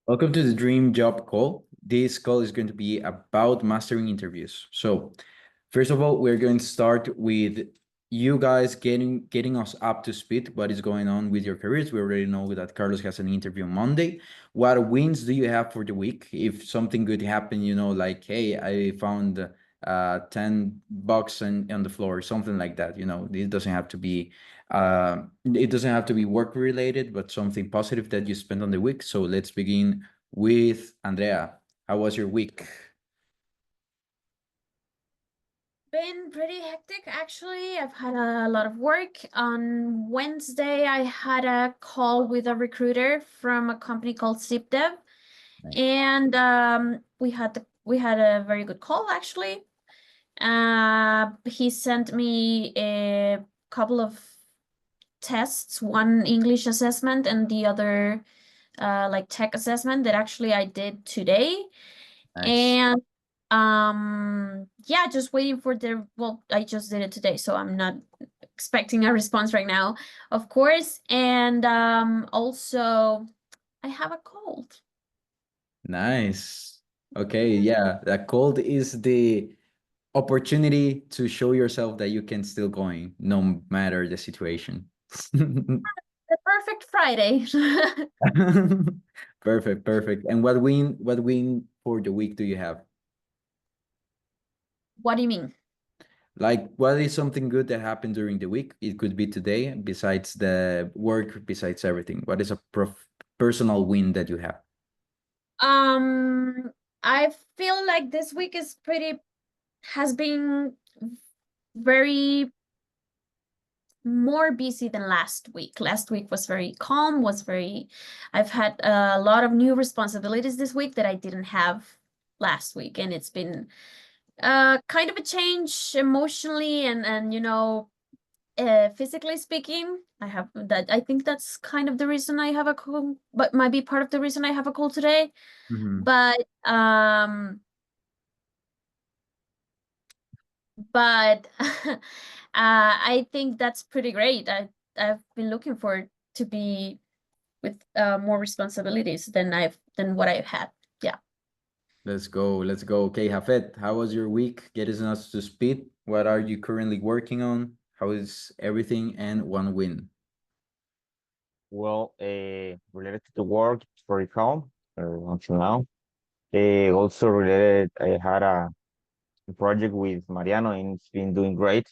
Welcome to the Dream Job Call. This call is going to be about mastering interviews. So, first of all, we're going to start with you guys getting us up to speed. What is going on with your careers? We already know that Carlos has an interview on Monday. What wins do you have for the week? If something good happened, like, hey, I found $10 on the floor, something like that. It doesn't have to be work related, but something positive that you spent on the week. So let's begin with Andrea. How was your week? Been pretty hectic actually. I've had a lot of work. On Wednesday, I had a call with a recruiter from a company called ZipDev, Nice. and we had a very good call actually. He sent me a couple of tests, one English assessment and the other like tech assessment that actually I did today. Nice. And yeah, just waiting for I just did it today, so I'm not expecting a response right now, of course. And also I have a cold. Nice. Okay, yeah, that cold is the opportunity to show yourself that you can still going no matter the situation. The perfect Friday. Perfect, perfect. And what win for the week do you have? What do you mean? Like, what is something good that happened during the week? It could be today, besides the work, besides everything. What is a personal win that you have? Um, I feel like this week has been very more busy than last week. Last week was very calm, I've had a lot of new responsibilities this week that I didn't have last week, and it's been kind of a change emotionally and physically speaking. I think that's kind of the reason I have a cold, but might be part of the reason I have a cold today. Mhm. But but I think that's pretty great. I've been looking forward to be with more responsibilities than what I've had. Yeah. Let's go. Let's go. Okay, Hafet, how was your week? Get us to speed. What are you currently working on? How is everything? And one win. Well, related to the work, it's very calm until now. Also related, I had a project with Mariano and it's been doing great.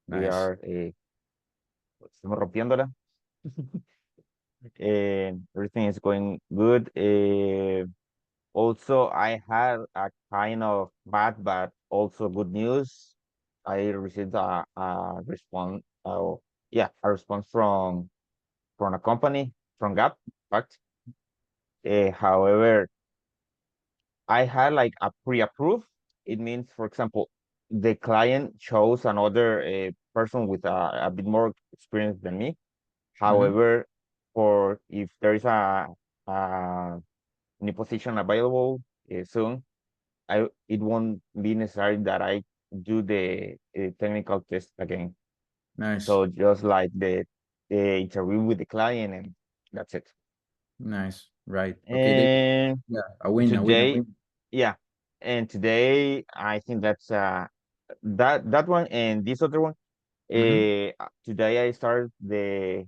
We Nice. are estamos rompiéndola. Everything is going good. Also, I had a kind of bad, but also good news. I received a response. Yeah, a response from a company from Gap. In fact, however, I had like a pre-approved. It means, for example, the client chose another person with a bit more experience than me. Mhm. However, for if there is a new position available soon, it won't be necessary that I do the technical test again. Nice. So just like the interview with the client, and that's it. Nice. Right. Okay, David. And Yeah, a win, a win, a today, win. yeah, and today I think that's that one and this other one. Mm-hmm. Today I started the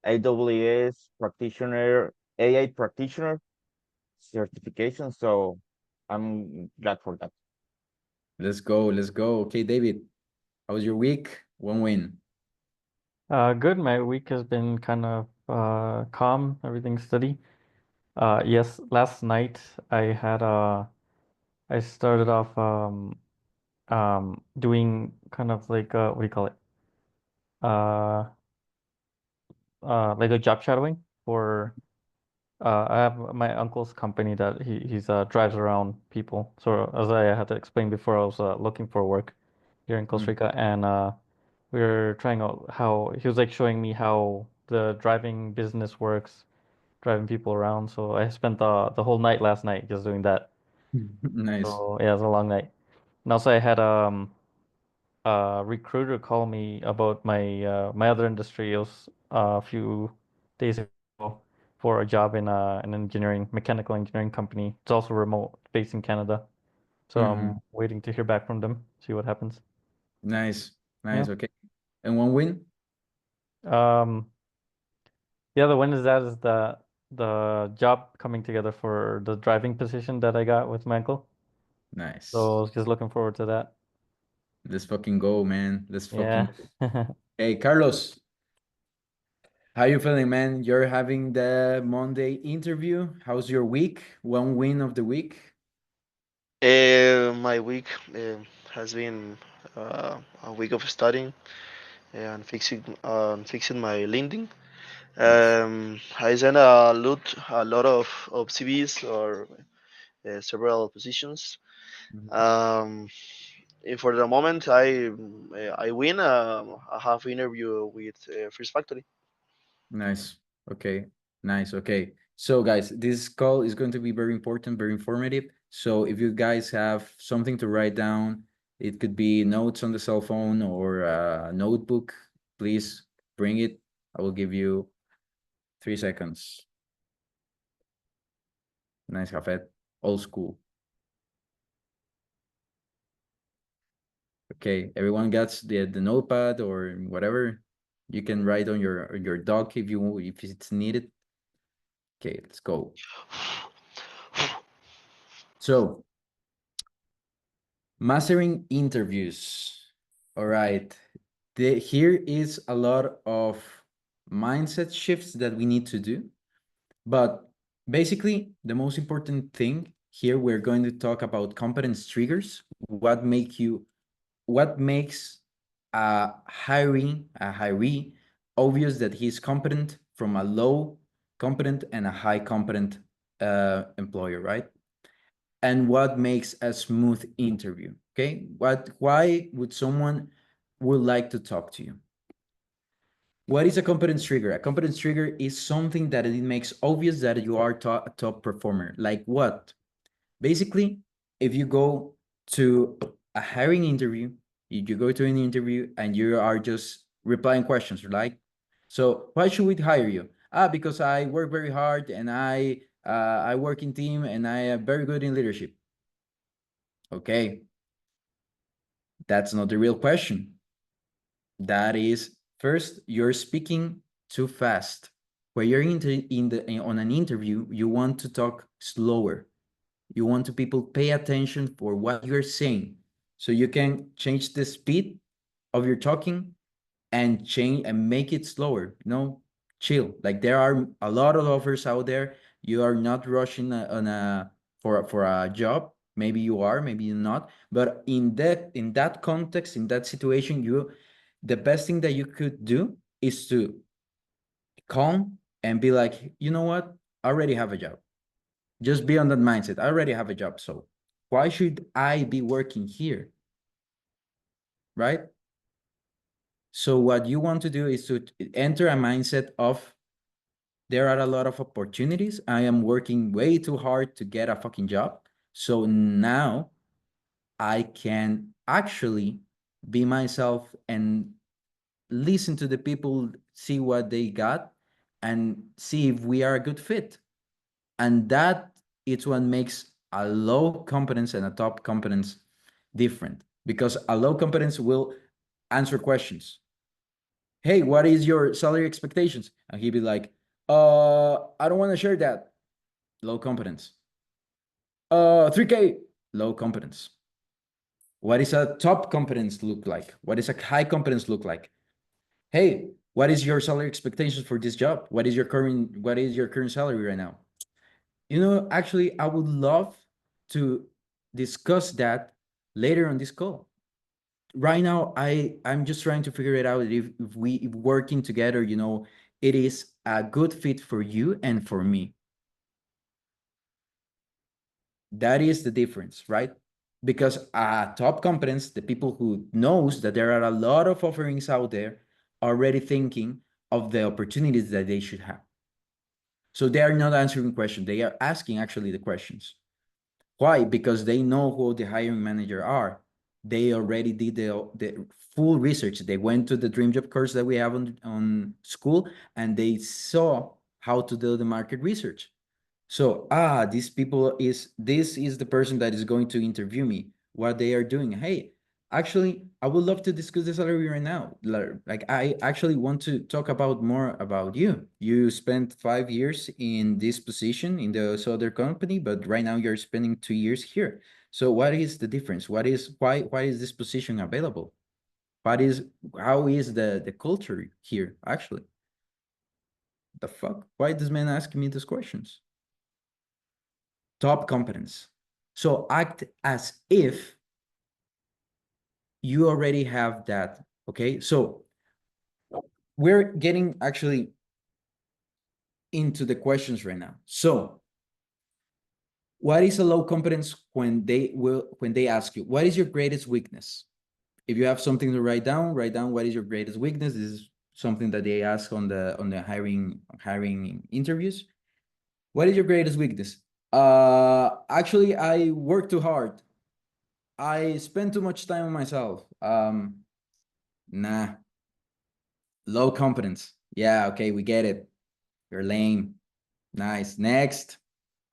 AWS practitioner, AI practitioner certification, so I'm glad for that. Let's go. Let's go. Okay, David. How was your week? One win. Good. My week has been kind of calm, everything's steady. Yes, last night I had I started off doing kind of like what do you call it? Uh like a job shadowing for I have my uncle's company that he's drives around people. So as I had to explain before, I was looking for work here in Costa Mm. Rica, and we were trying out how he was like showing me how the driving business works, driving people around. So I spent the whole night last night just doing that. Nice. So yeah, it was a long night. And also I had a recruiter call me about my my other industry. It was a few days ago for a job in an mechanical engineering company. It's also remote, based in Canada. So I'm waiting to hear back from them, see what happens. Nice, Yeah. nice. Okay. And one win? Yeah, the win is the job coming together for the driving position that I got with my uncle. Nice. So I was just looking forward to that. Let's fucking go, man. Let's fucking Yeah. go. Hey, Carlos, how you feeling, man? You're having the Monday interview. How's your week? One win of the week? My week has been a week of studying and fixing my LinkedIn. Nice. I sent a lot of CVs or several positions. Mhm. For the moment, I win a half interview with First Factory. Nice. Okay. Nice. Okay. So, guys, this call is going to be very important, very informative. So, if you guys have something to write down, it could be notes on the cell phone or a notebook, please bring it. I will give you 3 seconds. Nice, Jafet. Old school. Okay, everyone gets the notepad or whatever. You can write on your doc if it's needed. Okay, let's go. So, mastering interviews. All right. Here is a lot of mindset shifts that we need to do. But basically, the most important thing here, we're going to talk about competence triggers. What makes a hiree obvious that he's competent from a low competent and a high competent employer, right? And what makes a smooth interview? Okay, why would someone would like to talk to you? What is a competence trigger? A competence trigger is something that it makes obvious that you are a top performer. Like what? Basically, if you go to a hiring interview, you go to an interview and you are just replying questions, right? So why should we hire you? Because I work very hard and I work in team and I am very good in leadership. Okay, that's not the real question. That is, first, you're speaking too fast. When you're on an interview, you want to talk slower. You want to people pay attention for what you're saying, so you can change the speed of your talking and change and make it slower. Chill. Like there are a lot of offers out there. You are not rushing for a job. Maybe you are, maybe you're not. But in that context, in that situation, the best thing that you could do is to calm and be like, you know what? I already have a job. Just be on that mindset. I already have a job, so why should I be working here? Right? So what you want to do is to enter a mindset of there are a lot of opportunities. I am working way too hard to get a fucking job. So now I can actually be myself and listen to the people, see what they got, and see if we are a good fit. And that is what makes a low competence and a top competence different, because a low competence will answer questions. Hey, what is your salary expectations? And he'd be like, I don't want to share that. Low competence. 3K, low competence. What is a top competence look like? What is a high competence look like? Hey, what is your salary expectations for this job? What is your current salary right now? Actually, I would love to discuss that later on this call. Right now, I'm just trying to figure it out if working together, it is a good fit for you and for me. That is the difference, right? Because top competence, the people who knows that there are a lot of offerings out there, already thinking of the opportunities that they should have. So they are not answering questions. They are asking actually the questions. Why? Because they know who the hiring manager are. They already did the full research. They went to the Dream Job course that we have on school, and they saw how to do the market research. So, this is the person that is going to interview me, what they are doing. Hey, actually, I would love to discuss the salary right now. Like, I actually want to talk about more about you. You spent 5 years in this position in the other company, but right now you're spending 2 years here. So what is the difference? Why is this position available? How is the culture here, actually? The fuck? Why this man asking me these questions? Top competence. So act as if you already have that. Okay. So we're getting actually into the questions right now. So what is a low competence when they ask you, what is your greatest weakness? If you have something to write down what is your greatest weakness. This is something that they ask on the hiring interviews. What is your greatest weakness? Actually, I work too hard. I spend too much time on myself. Nah. Low competence. Yeah, okay, we get it. You're lame. Nice. Next,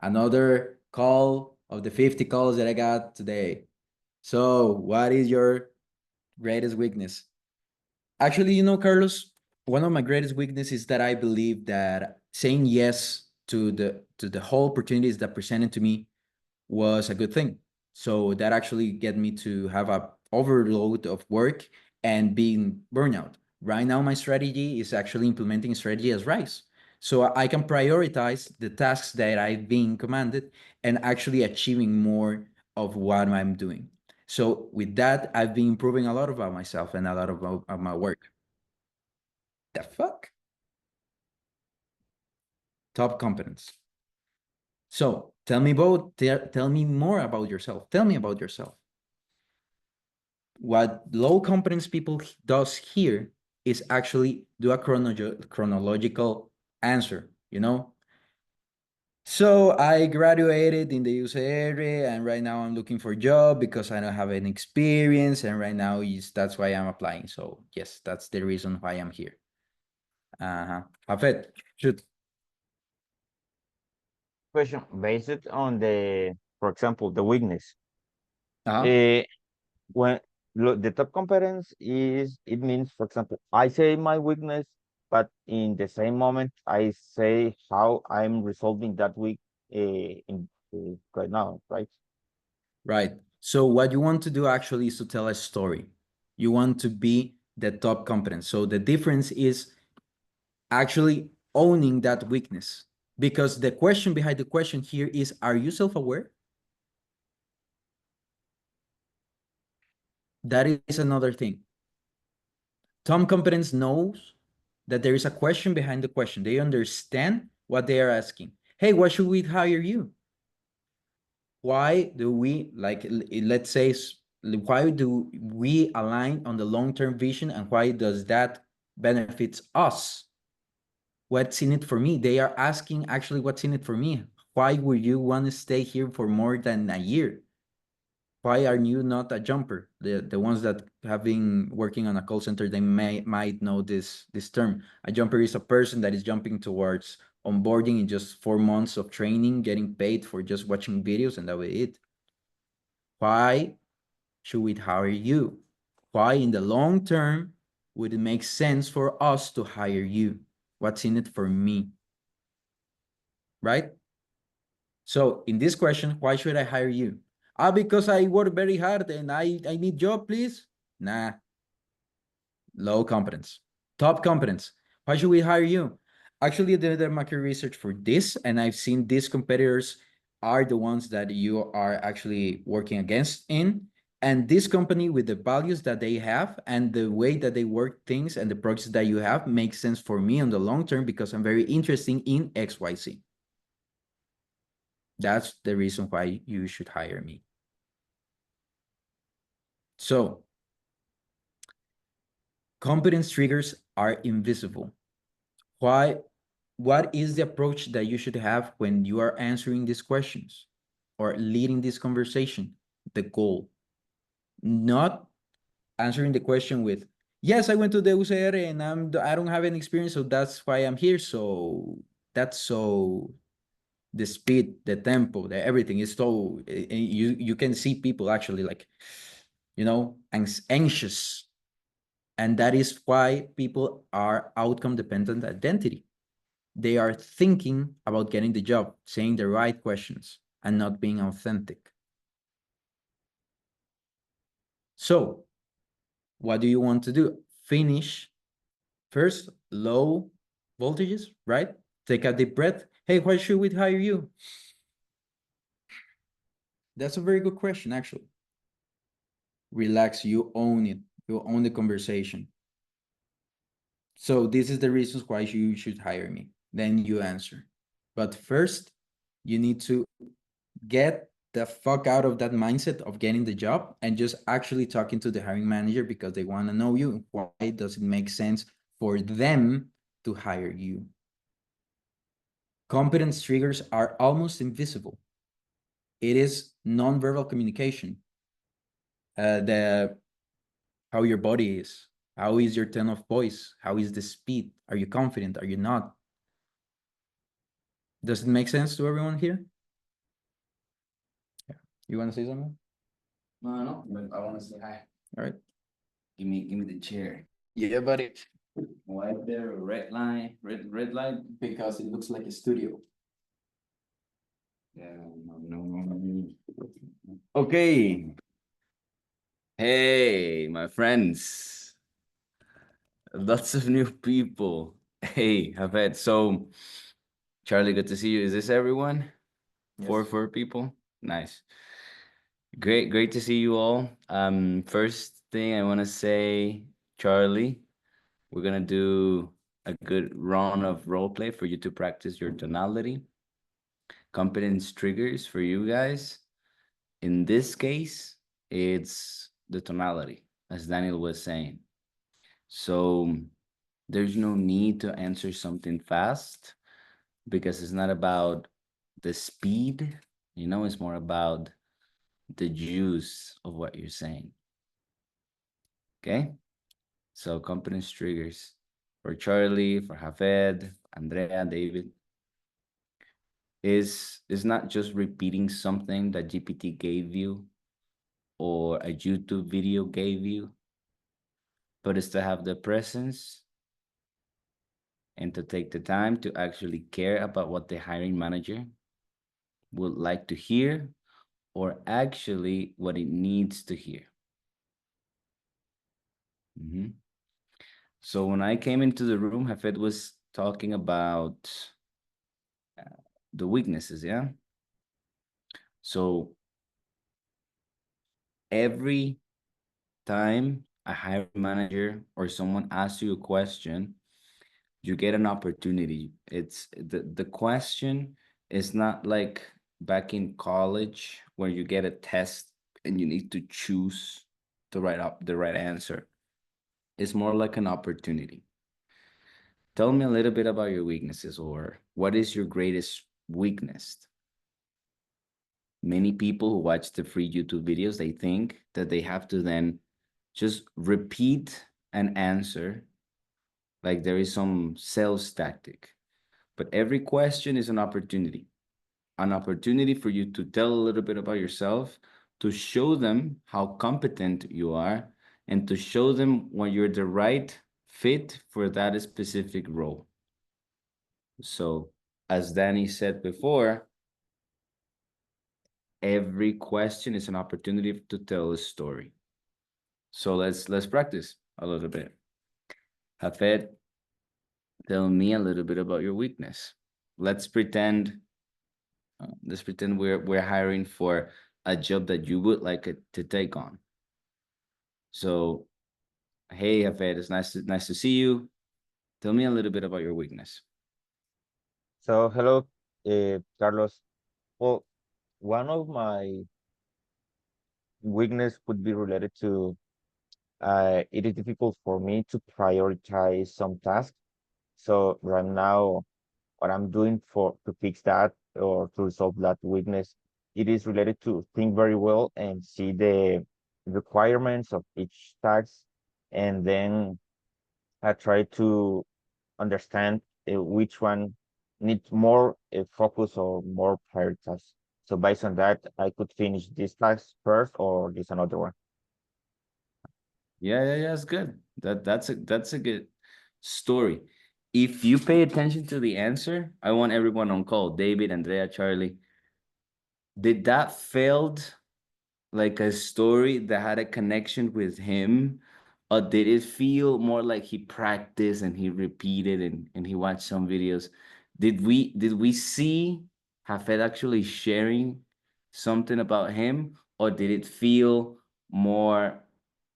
another call of the 50 calls that I got today. So, what is your greatest weakness? Actually, Carlos, one of my greatest weaknesses is that I believe that saying yes to the whole opportunities that presented to me was a good thing. So that actually get me to have a overload of work and being burnout. Right now, my strategy is actually implementing strategy as RISE. So I can prioritize the tasks that I've been commanded and actually achieving more of what I'm doing. So with that, I've been improving a lot about myself and a lot of my work. The fuck? Top competence. So tell me tell me more about yourself. Tell me about yourself. What low competence people does here is actually do a chronological answer, So I graduated in the UCR and right now I'm looking for a job because I don't have any experience and right now that's why I'm applying. So yes, that's the reason why I'm here. Hafed, shoot. Question based on for example, the weakness. Uh-huh. When the top competence it means, for example, I say my weakness, but in the same moment I say how I'm resolving that weak right now, right? Right. So what you want to do actually is to tell a story. You want to be the top competence. So the difference is actually owning that weakness. Because the question behind the question here is, are you self-aware? That is another thing. Tom competence knows that there is a question behind the question. They understand what they are asking. Hey, why should we hire you? Why do we, let's say, why do we align on the long-term vision and why does that benefits us? What's in it for me? They are asking actually what's in it for me. Why would you want to stay here for more than a year? Why are you not a jumper? The ones that have been working on a call center, they might know this term. A jumper is a person that is jumping towards onboarding in just 4 months of training, getting paid for just watching videos, and that was it. Why should we hire you? Why in the long term would it make sense for us to hire you? What's in it for me? Right? So in this question, why should I hire you? Because I work very hard and I need job, please. Nah. Low competence. Top competence. Why should we hire you? Actually, I did the market research for this, and I've seen these competitors are the ones that you are actually working against in. And this company with the values that they have and the way that they work things and the projects that you have makes sense for me on the long term because I'm very interested in XYZ. That's the reason why you should hire me. So, competence triggers are invisible. Why? What is the approach that you should have when you are answering these questions or leading this conversation? The goal, not answering the question with, yes, I went to the UCR and I don't have any experience, so that's why I'm here. So that's so, the speed, the tempo, the everything is so, you can see people actually like, you know, anxious. And that is why people are outcome dependent identity. They are thinking about getting the job, saying the right questions, and not being authentic. So, what do you want to do? Finish first low voltages, right? Take a deep breath. Hey, why should we hire you? That's a very good question, actually. Relax, you own it. You own the conversation. So this is the reasons why you should hire me. Then you answer. But first, you need to get the fuck out of that mindset of getting the job and just actually talking to the hiring manager because they want to know you. Why does it make sense for them to hire you? Competence triggers are almost invisible. It is nonverbal communication. The how your body is, how is your tone of voice, how is the speed, are you confident, are you not? Does it make sense to everyone here? Yeah. You want to say something? No, but I want to say hi. All right. Give me the chair. Yeah, buddy. Why is there a red line, red light? Because it looks like a studio. Yeah, no. Okay. Hey, my friends. Lots of new people. Hey, Javed. So, Charlie, good to see you. Is this everyone? Yes. Four people? Nice. Great to see you all. First thing I want to say, Charlie, we're gonna do a good round of role play for you to practice your tonality. Competence triggers for you guys. In this case, it's the tonality, as Daniel was saying. So there's no need to answer something fast because it's not about the speed, it's more about the juice of what you're saying. Okay? So competence triggers for Charlie, for Javed, Andrea, David, is not just repeating something that GPT gave you or a YouTube video gave you, but it's to have the presence and to take the time to actually care about what the hiring manager would like to hear or actually what it needs to hear. So when I came into the room, Hafed was talking about the weaknesses, yeah? So every time a hiring manager or someone asks you a question, you get an opportunity. It's the question is not like back in college where you get a test and you need to choose the right answer. It's more like an opportunity. Tell me a little bit about your weaknesses, or what is your greatest weakness? Many people who watch the free YouTube videos, they think that they have to then just repeat an answer like there is some sales tactic. But every question is an opportunity for you to tell a little bit about yourself, to show them how competent you are, and to show them when you're the right fit for that specific role. So, as Danny said before, every question is an opportunity to tell a story. So let's practice a little bit. Hafed, tell me a little bit about your weakness. Let's pretend we're hiring for a job that you would like to take on. So, hey, Hafed, it's nice to see you. Tell me a little bit about your weakness. So hello, Carlos. Well, one of my weakness would be related to it is difficult for me to prioritize some tasks. So right now, what I'm doing to fix that or to resolve that weakness, it is related to think very well and see the requirements of each task, and then I try to understand which one need more focus or more prioritize. So based on that, I could finish this task first or this another one. Yeah, it's good. That's a good story. If you pay attention to the answer, I want everyone on call, David, Andrea, Charlie. Did that failed like a story that had a connection with him? Or did it feel more like he practiced and he repeated and he watched some videos? Did we see Hafed actually sharing something about him, or did it feel more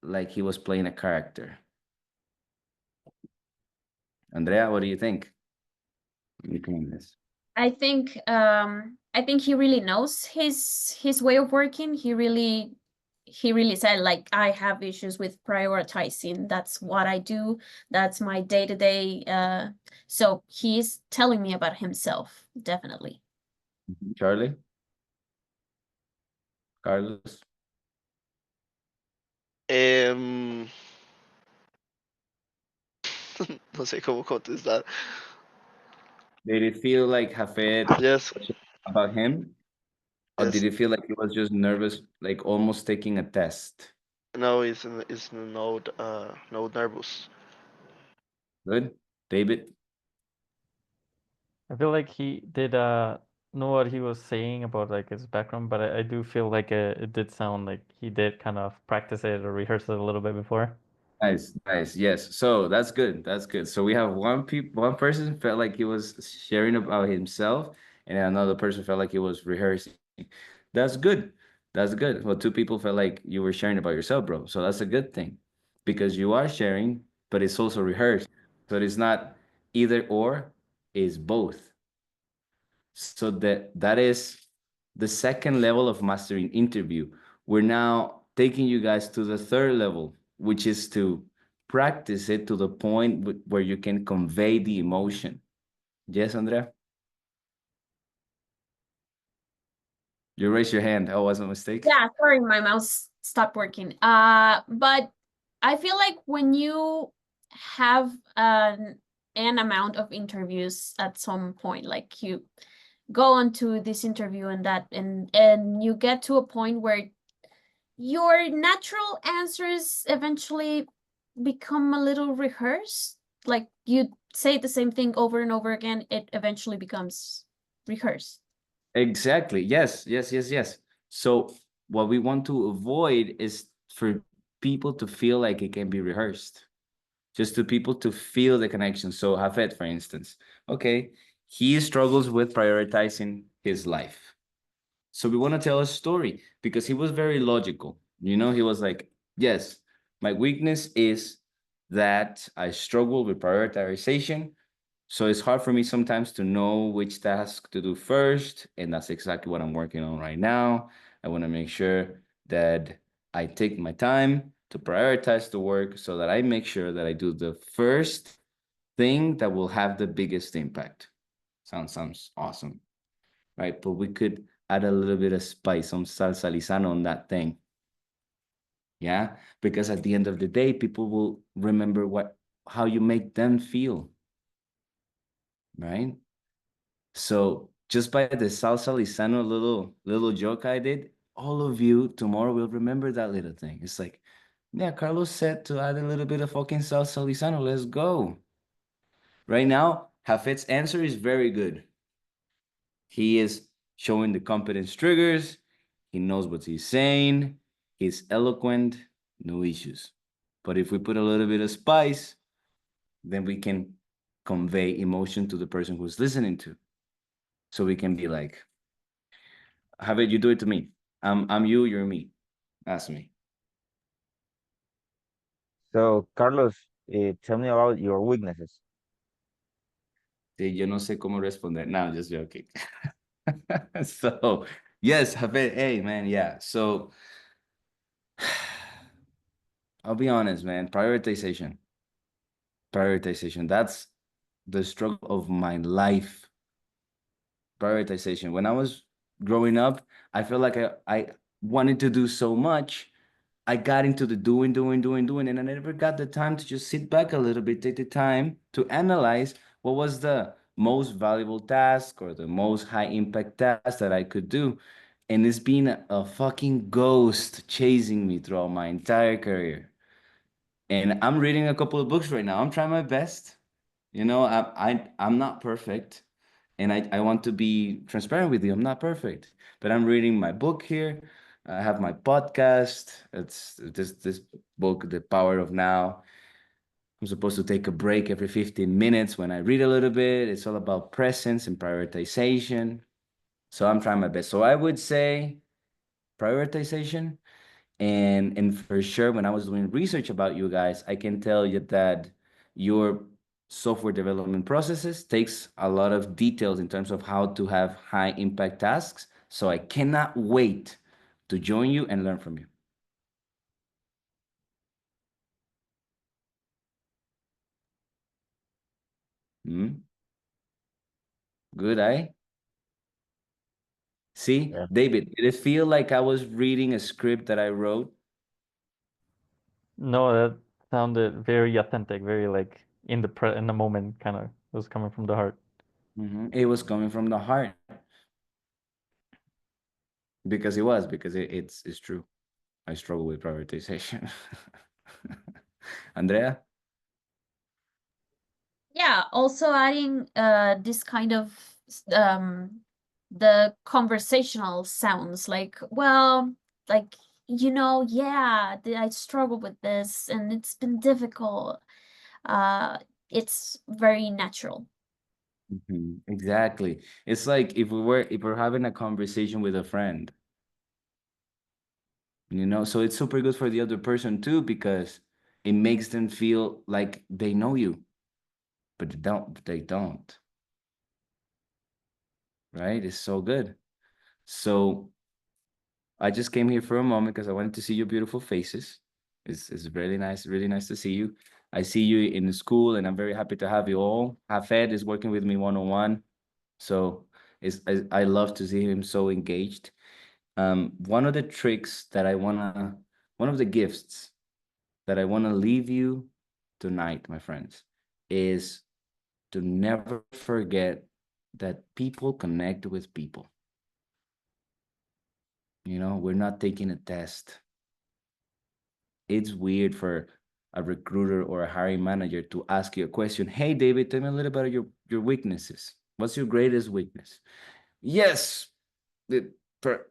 like he was playing a character? Andrea, what do you think? Let me come on this. I think he really knows his way of working. He really said, like, I have issues with prioritizing. That's what I do. That's my day-to-day. So he's telling me about himself, definitely. Charlie? Carlos? Em, no sé cómo contestar. Did it feel like Hafed Yes, about him? Or did yes. it feel like he was just nervous, like almost taking a test? No, it's no no nervous. Good. David? I feel like he did know what he was saying about like his background, but I do feel like it did sound like he did kind of practice it or rehearse it a little bit before. Nice. Yes. So that's good. That's good. So we have one person felt like he was sharing about himself, and another person felt like he was rehearsing. That's good. That's good. Well, two people felt like you were sharing about yourself, bro. So that's a good thing because you are sharing, but it's also rehearsed. So it's not either or, it's both. So that is the second level of mastering interview. We're now taking you guys to the third level, which is to practice it to the point where you can convey the emotion. Yes, Andrea? You raised your hand. Oh, was a mistake? Yeah, sorry, my mouse stopped working. But I feel like when you have an amount of interviews at some point, like you go on to this interview and that, and you get to a point where your natural answers eventually become a little rehearsed. Like you say the same thing over and over again, it eventually becomes rehearsed. Exactly. Yes. So what we want to avoid is for people to feel like it can be rehearsed. Just to people to feel the connection. So Hafed, for instance, okay, he struggles with prioritizing his life. So we want to tell a story because he was very logical. You know, he was like, yes, my weakness is that I struggle with prioritization. So it's hard for me sometimes to know which task to do first. And that's exactly what I'm working on right now. I want to make sure that I take my time to prioritize the work so that I make sure that I do the first thing that will have the biggest impact. Sounds awesome, right? But we could add a little bit of spice, some salsa Lizano on that thing. Yeah, because at the end of the day, people will remember how you make them feel, right? So just by the salsa Lizano little joke I did, all of you tomorrow will remember that little thing. It's like, yeah, Carlos said to add a little bit of fucking salsa Lizano. Let's go. Right now, Hafet's answer is very good. He is showing the competence triggers. He knows what he's saying. He's eloquent, no issues. But if we put a little bit of spice, then we can convey emotion to the person who's listening to. So we can be like, have it, you do it to me. I'm you, you're me. Ask me. So Carlos, tell me about your weaknesses. Sí, yo no sé cómo responder. No, I'm just joking. So, yes, Javed, hey, man, yeah. So, I'll be honest, man. Prioritization. That's the struggle of my life. Prioritization. When I was growing up, I felt like I wanted to do so much. I got into the doing, and I never got the time to just sit back a little bit, take the time to analyze what was most valuable task or the most high impact task that I could do. And it's been a fucking ghost chasing me throughout my entire career. And I'm reading a couple of books right now. I'm trying my best. You know, I'm not perfect. And I want to be transparent with you. I'm not perfect. But I'm reading my book here. I have my podcast. It's this book, The Power of Now. I'm supposed to take a break every 15 minutes when I read a little bit. It's all about presence and prioritization. So I'm trying my best. So I would say prioritization. And for sure, when I was doing research about you guys, I can tell you that your software development processes takes a lot of details in terms of how to have high impact tasks. So I cannot wait to join you and learn from you. Hmm? Good, eh? See, Yeah. David, did it feel like I was reading a script that I wrote? No, that sounded very authentic, very like in the moment, kind of. It was coming from the heart. It was coming from the heart because it's true. I struggle with prioritization. Andrea? Yeah, also adding this kind of the conversational sounds like, well, like, yeah, I struggle with this and it's been difficult. It's very natural. Exactly. It's like if we're having a conversation with a friend, so it's super good for the other person too because it makes them feel like they know you, but they don't, right? It's so good. So I just came here for a moment because I wanted to see your beautiful faces. It's really nice to see you. I see you in the school, and I'm very happy to have you all. Hafed is working with me one-on-one, so I love to see him so engaged. One of the tricks that one of the gifts that I wanna leave you tonight, my friends, is to never forget that people connect with people. We're not taking a test. It's weird for a recruiter or a hiring manager to ask you a question. Hey, David, tell me a little about your weaknesses. What's your greatest weakness? Yes,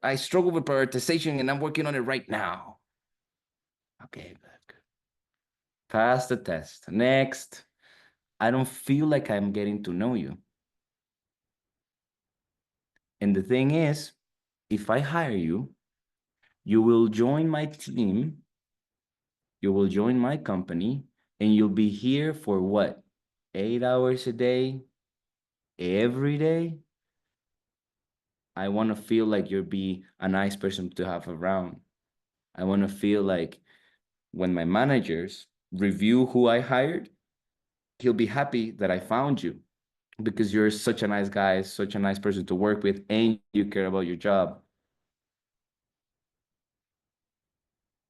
I struggle with prioritization and I'm working on it right now. Okay, good. Pass the test. Next. I don't feel like I'm getting to know you. And the thing is, if I hire you, you will join my team, you will join my company, and you'll be here for what? 8 hours a day, every day? I want to feel like you'll be a nice person to have around. I want to feel like when my managers review who I hired, he'll be happy that I found you because you're such a nice guy, such a nice person to work with, and you care about your job.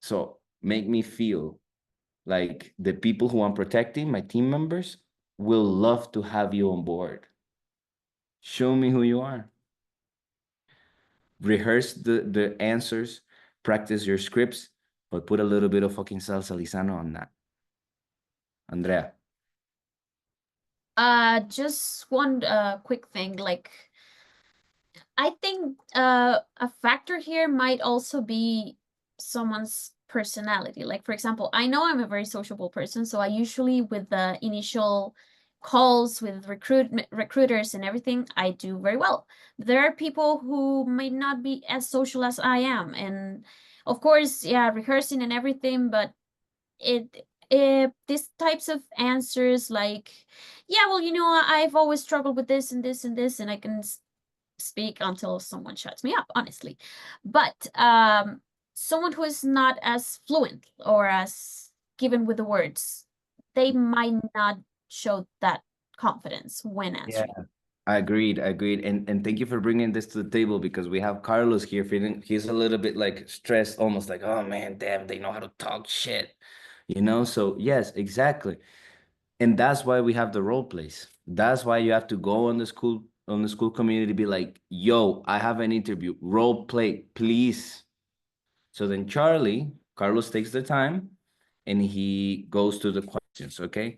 So make me feel like the people who I'm protecting, my team members, will love to have you on board. Show me who you are. Rehearse the answers, practice your scripts, but put a little bit of fucking salsa Lizano on that. Andrea. Just one quick thing, like, I think a factor here might also be someone's personality. Like, for example, I know I'm a very sociable person, so I usually, with the initial calls with recruiters and everything, I do very well. There are people who may not be as social as I am, and of course, yeah, rehearsing and everything, but these types of answers, like, yeah, well, I've always struggled with this and this and this, and I can speak until someone shuts me up, honestly. But someone who is not as fluent or as given with the words, they might not show that confidence when answering. Agreed. And thank you for bringing this to the table because we have Carlos here feeling he's a little bit like stressed, almost like, oh man, damn, they know how to talk shit. So yes, exactly. And that's why we have the role plays. That's why you have to go on the school community, be like, yo, I have an interview, role play, please. So then Carlos takes the time and he goes to the questions, okay?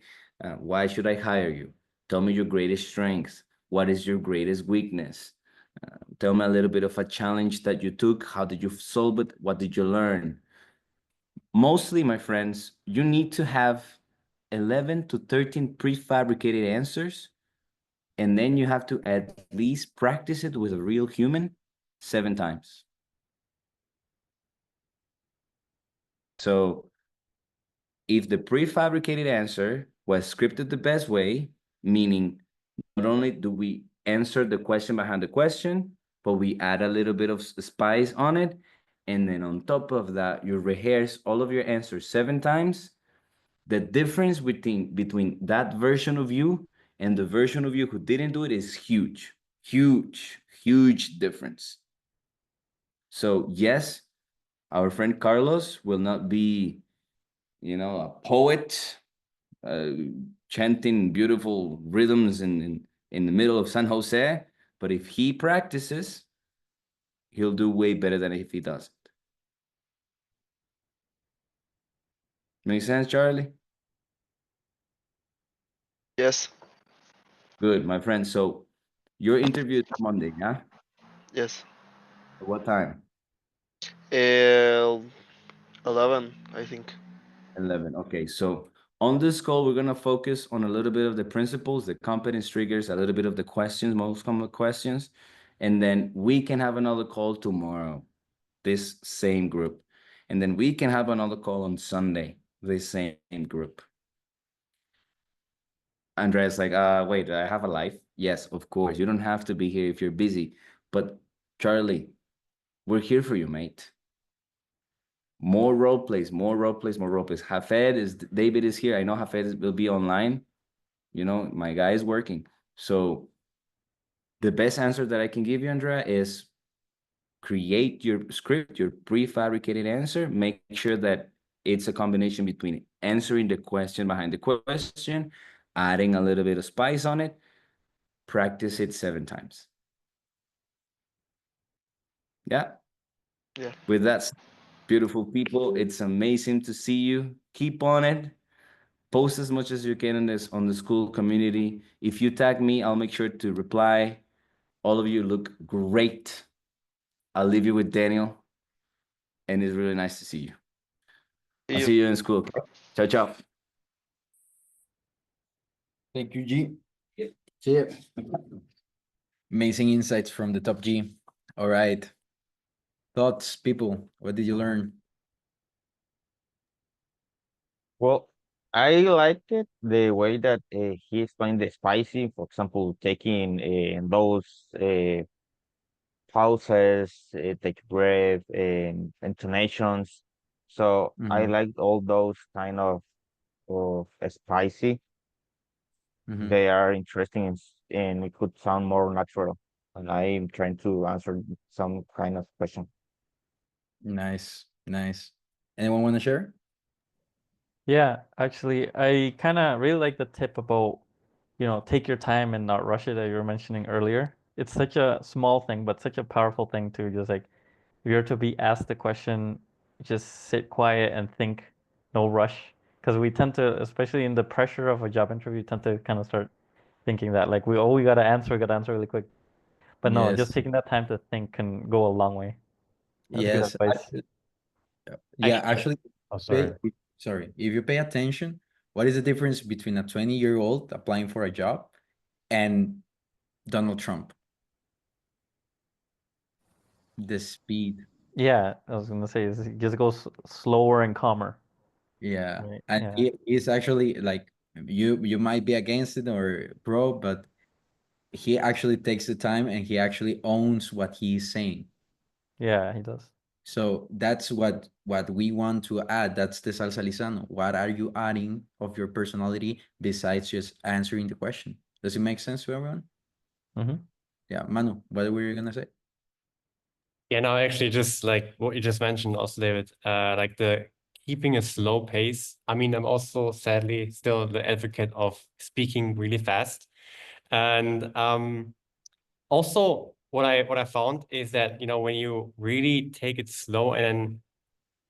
Why should I hire you? Tell me your greatest strengths. What is your greatest weakness? Tell me a little bit of a challenge that you took. How did you solve it? What did you learn? Mostly, my friends, you need to have 11 to 13 prefabricated answers, and then you have to at least practice it with a real human 7 times. So if the prefabricated answer was scripted the best way, meaning not only do we answer the question behind the question, but we add a little bit of spice on it, and then on top of that, you rehearse all of your answers 7 times, the difference between that version of you and the version of you who didn't do it is huge, huge, huge difference. So yes, our friend Carlos will not be, a poet, chanting beautiful rhythms in the middle of San Jose, but if he practices, he'll do way better than if he doesn't. Make sense, Charlie? Yes. Good, my friend. So your interview is Monday, yeah? Yes. At what time? 11, I think. 11. Okay, so on this call, we're gonna focus on a little bit of the principles, the competence triggers, a little bit of the questions, most common questions, and then we can have another call tomorrow, this same group. And then we can have another call on Sunday, this same group. Andrea's like, wait, I have a life. Yes, of course. You don't have to be here if you're busy. But Charlie, we're here for you, mate. More role plays, more role plays, more role plays. David is here. I know Hafed will be online. My guy is working. So the best answer that I can give you, Andrea, is create your script, your prefabricated answer. Make sure that it's a combination between answering the question behind the question, adding a little bit of spice on it. Practice it 7 times. Yeah. Yeah. With that, beautiful people, it's amazing to see you. Keep on it. Post as much as you can on the school community. If you tag me, I'll make sure to reply. All of you look great. I'll leave you with Daniel. And it's really nice to see you. I'll see you in school. Okay? Ciao, ciao. Thank you, G. See ya. Amazing insights from the top G. All right. Thoughts, people. What did you learn? Well, I liked it the way that he explained the spicy, for example, taking those pauses, take breath, and intonations. So I Mhm. liked all those kind of spicy. Mhm. They are interesting and it could sound more natural. And I'm trying to answer some kind of question. Nice, nice. Anyone want to share? Yeah, actually, I kind of really like the tip about, take your time and not rush it that you were mentioning earlier. It's such a small thing, but such a powerful thing to just like, if you're to be asked the question, just sit quiet and think, no rush. Because we tend to, especially in the pressure of a job interview, tend to kind of start thinking that like we got to answer really quick. But no, just Yes. taking that time to think can go a long way. That's good Yes. advice. Yeah, Actually, actually, oh, sorry. sorry. If you pay attention, what is the difference between a 20-year-old applying for a job and Donald Trump? The speed. Yeah, I was gonna say it just goes slower and calmer. Yeah. Right. And Yeah. he's actually like you might be against it or pro, but he actually takes the time and he actually owns what he's saying. Yeah, he does. So that's what we want to add. That's the salsa lisano. What are you adding of your personality besides just answering the question? Does it make sense to everyone? Mm-hmm. Yeah, Manu, what were you gonna say? Yeah, no, actually, just like what you just mentioned, also, David, like the keeping a slow pace. I mean, I'm also sadly still the advocate of speaking really fast. And also what I found is that, you know, when you really take it slow, and then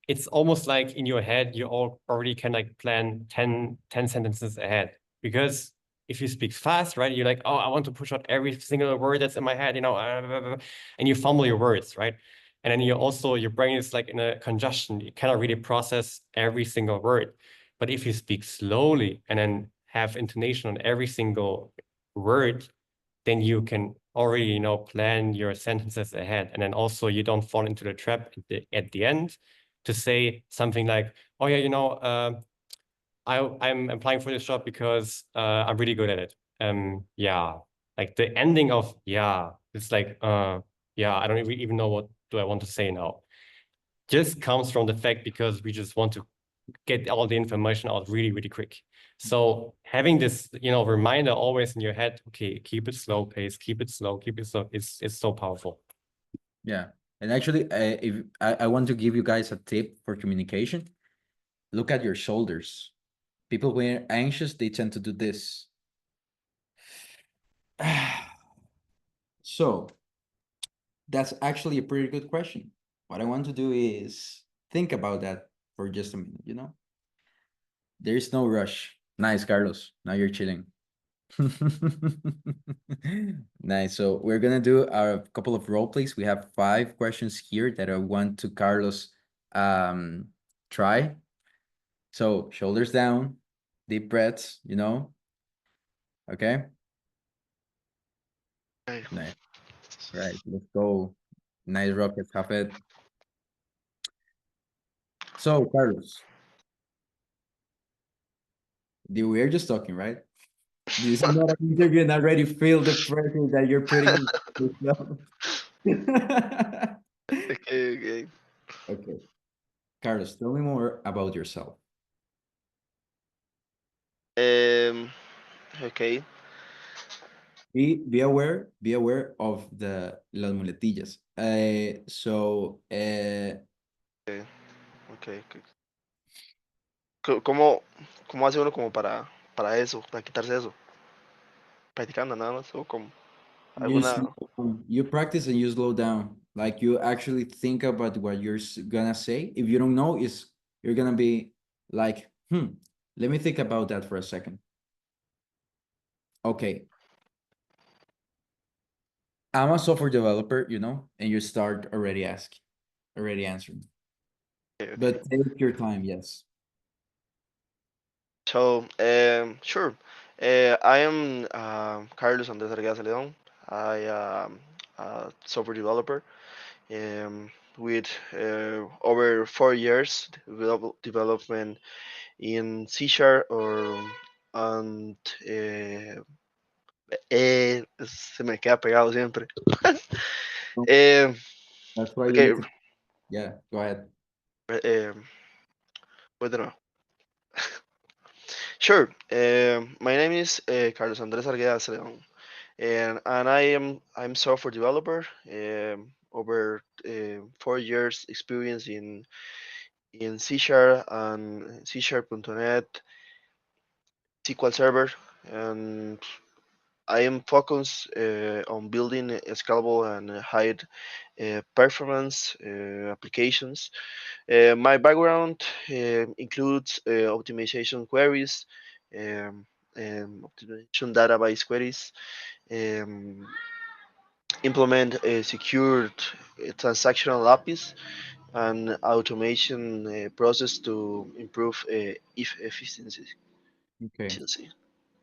it's almost like in your head, you already can like plan 10 sentences ahead. Because if you speak fast, right, you're like, oh, I want to push out every single word that's in my head, you know, and you fumble your words, right? And then you also, your brain is like in a congestion. You cannot really process every single word. But if you speak slowly and then have intonation on every single word, then you can already, you know, plan your sentences ahead. And then also you don't fall into the trap at the end to say something like, oh yeah, you know, I'm applying for this job because I'm really good at it. Yeah, like the ending of yeah, it's like yeah, I don't even know what do I want to say now. Just comes from the fact because we just want to get all the information out really, really quick. So having this, you know, reminder always in your head, okay, keep it slow pace, keep it slow, it's so powerful. Yeah. And actually, if I want to give you guys a tip for communication, look at your shoulders. People when are anxious, they tend to do this. So that's actually a pretty good question. What I want to do is think about that for just a minute, you know? There's no rush. Nice, Carlos. Now you're chilling. Nice. So we're gonna do a couple of role plays. We have 5 questions here that I want to Carlos try. So shoulders down, deep breaths, you know. Okay. Okay. Nice. Right. Let's go. Nice rockets, have it. So Carlos, we're just talking, right? This is not an interview and I already feel the pressure that you're putting on yourself. Okay. Okay. Carlos, tell me more about yourself. Okay. Be aware of the las muletillas. Okay. ¿Cómo hace uno como para eso, para quitarse eso? Practicando nada más o como You alguna. slow down. You practice and you slow down. Like you actually think about what you're gonna say. If you don't know, you're gonna be like, let me think about that for a second. Okay. I'm a software developer, you know, and you start already answering. Okay. But take your time, yes. So, sure. I am Carlos Andrés Arguedas León. I am a software developer with over 4 years development in C# or and se me queda pegado siempre. No. Eh, That's why you okay, need to, yeah, go ahead. voy de nuevo. Sure. My name is Carlos Andrés Arguedas León, and I'm software developer. Over 4 years experience in C# and C#.NET, SQL Server, and I am focused on building a scalable and high performance applications. My background includes optimization queries, optimization database queries, um, implement a secured transactional APIs, and automation process to improve efficiency. Okay.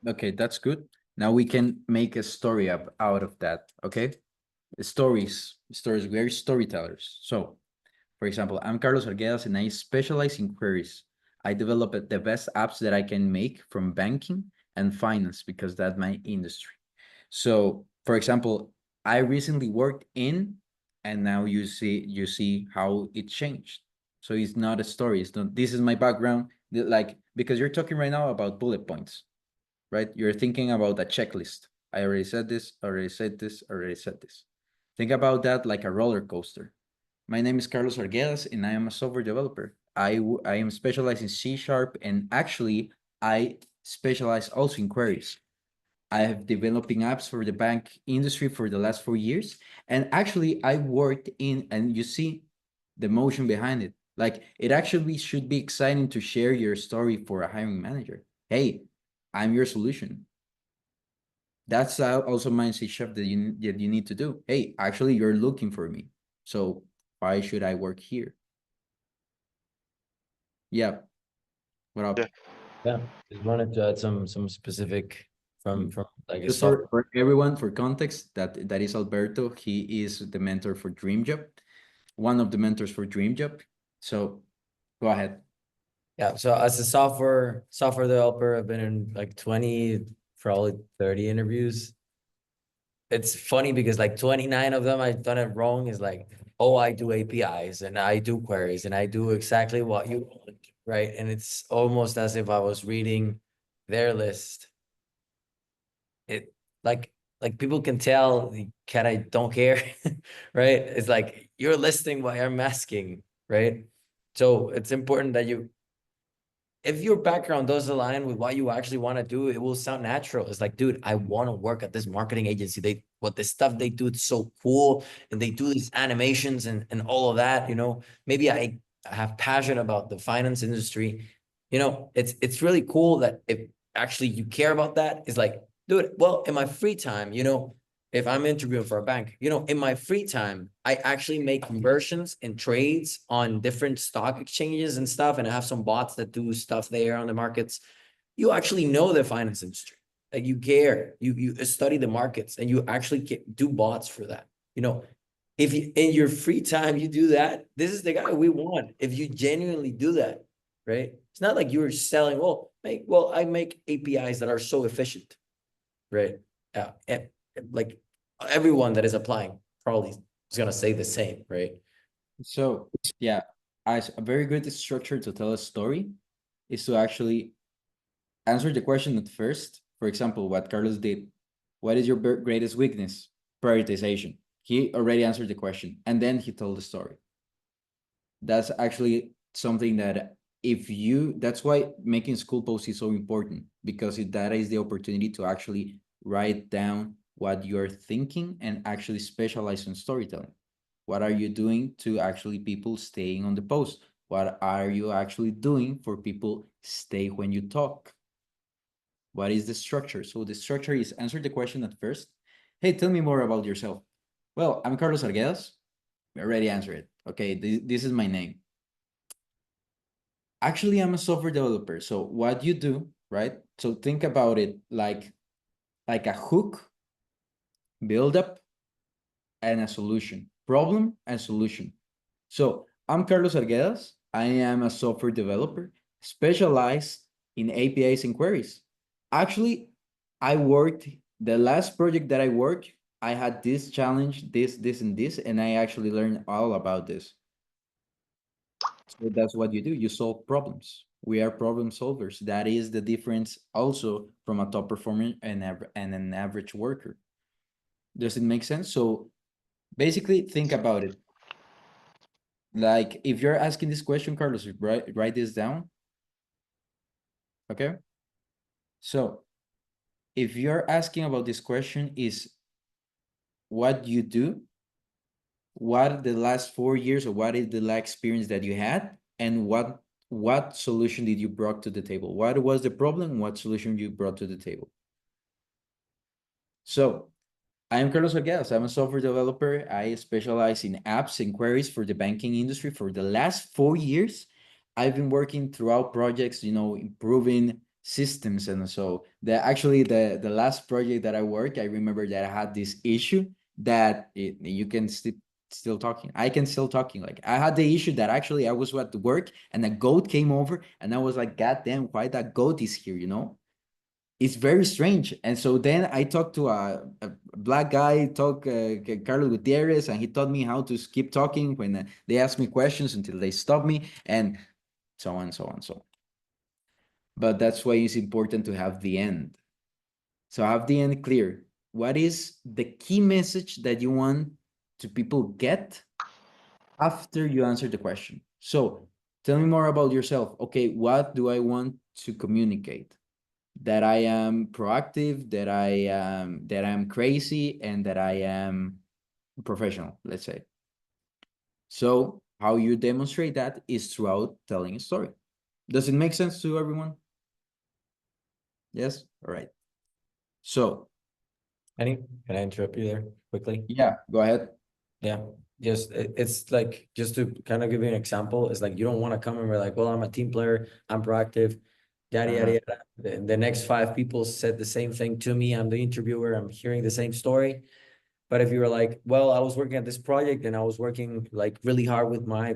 Okay, that's good. Now we can make a story up out of that. Okay. Stories. We're storytellers. So, for example, I'm Carlos Arguedas and I specialize in queries. I develop the best apps that I can make from banking and finance because that's my industry. So, for example, I recently worked in, and now you see how it changed. So it's not a story. It's not. This is my background. Like because you're talking right now about bullet points, right? You're thinking about a checklist. I already said this. Already said this. Already said this. Think about that like a roller coaster. My name is Carlos Arguedas, and I am a software developer. I am specialized in C# and actually I specialize also in queries. I have developing apps for the bank industry for the last 4 years. And actually I worked in, and you see the motion behind it. Like it actually should be exciting to share your story for a hiring manager. Hey, I'm your solution. That's also mindset shift that you need to do. Hey, actually you're looking for me. So why should I work here? Yeah. What up? Yeah. Yeah, just wanted to add some specific from like a Just soft. for everyone, for context, that is Alberto. He is the mentor for DreamJob, one of the mentors for DreamJob. So go ahead. Yeah, so as a software developer, I've been in like 20, probably 30 interviews. It's funny because like 29 of them I've done it wrong. Is like, oh, I do APIs and I do queries and I do exactly what you want, right? And it's almost as if I was reading their list. It like people can tell the cat I don't care, right? It's like you're listing what I'm asking, right? So it's important that if your background does align with what you actually want to do, it will sound natural. It's like, dude, I want to work at this marketing agency. What the stuff they do, it's so cool. And they do these animations and all of that, you know. Maybe I have passion about the finance industry. You know, it's really cool that if actually you care about that, it's like, dude, well, in my free time, you know, if I'm interviewing for a bank, you know, in my free time, I actually make conversions and trades on different stock exchanges and stuff. And I have some bots that do stuff there on the markets. You actually know the finance industry. Like you care, you study the markets and you actually do bots for that. You know, if you in your free time you do that, this is the guy we want. If you genuinely do that, right? It's not like you're selling, I make APIs that are so efficient, right? Yeah. And like everyone that is applying probably is gonna say the same, right? So yeah, as a very good structure to tell a story is to actually answer the question at first. For example, what Carlos did. What is your greatest weakness? Prioritization. He already answered the question and then he told the story. That's actually something that that's why making school posts is so important, because that is the opportunity to actually write down what you're thinking and actually specialize in storytelling. What are you doing to actually people staying on the post? What are you actually doing for people stay when you talk? What is the structure? So the structure is answer the question at first. Hey, tell me more about yourself. Well, I'm Carlos Arguedas. We already answered it. Okay, this is my name. Actually, I'm a software developer. So what you do, right? So think about it like a hook, build up, and a solution. Problem and solution. So I'm Carlos Arguedas. I am a software developer specialized in APIs and queries. Actually, the last project that I worked, I had this challenge, this, and this, and I actually learned all about this. So that's what you do. You solve problems. We are problem solvers. That is the difference also from a top performer and an average worker. Does it make sense? So basically think about it. Like if you're asking this question, Carlos, write this down. Okay. So if you're asking about this question is what you do, what the last 4 years or what is the last experience that you had, and what solution did you brought to the table? What was the problem? What solution you brought to the table? So I am Carlos Arguedas. I'm a software developer. I specialize in apps and queries for the banking industry. For the last 4 years, I've been working throughout projects, improving systems. And so the last project that I worked, I remember that I had this issue that you can still talking. I can still talking. Like I had the issue that actually I was at work and a goat came over and I was like, God damn, why that goat is here, It's very strange. And so then I talked to a black guy, Carlos Gutierrez, and he taught me how to keep talking when they ask me questions until they stop me, and so on, so on, so on. But that's why it's important to have the end. So have the end clear. What is the key message that you want to people get after you answer the question? So tell me more about yourself. Okay, what do I want to communicate? that I am proactive, that I'm crazy, and that I am professional, let's say. So how you demonstrate that is throughout telling a story. Does it make sense to everyone? Yes? All right. So Can I interrupt you there quickly? yeah, go ahead. Yeah, just it's like just to kind of give you an example, it's like you don't want to come and be like, well, I'm a team player, I'm proactive, yada yada yada. The next 5 people said the same thing to me. I'm the interviewer, I'm hearing the same story. But if you were like, well, I was working at this project and I was working like really hard with my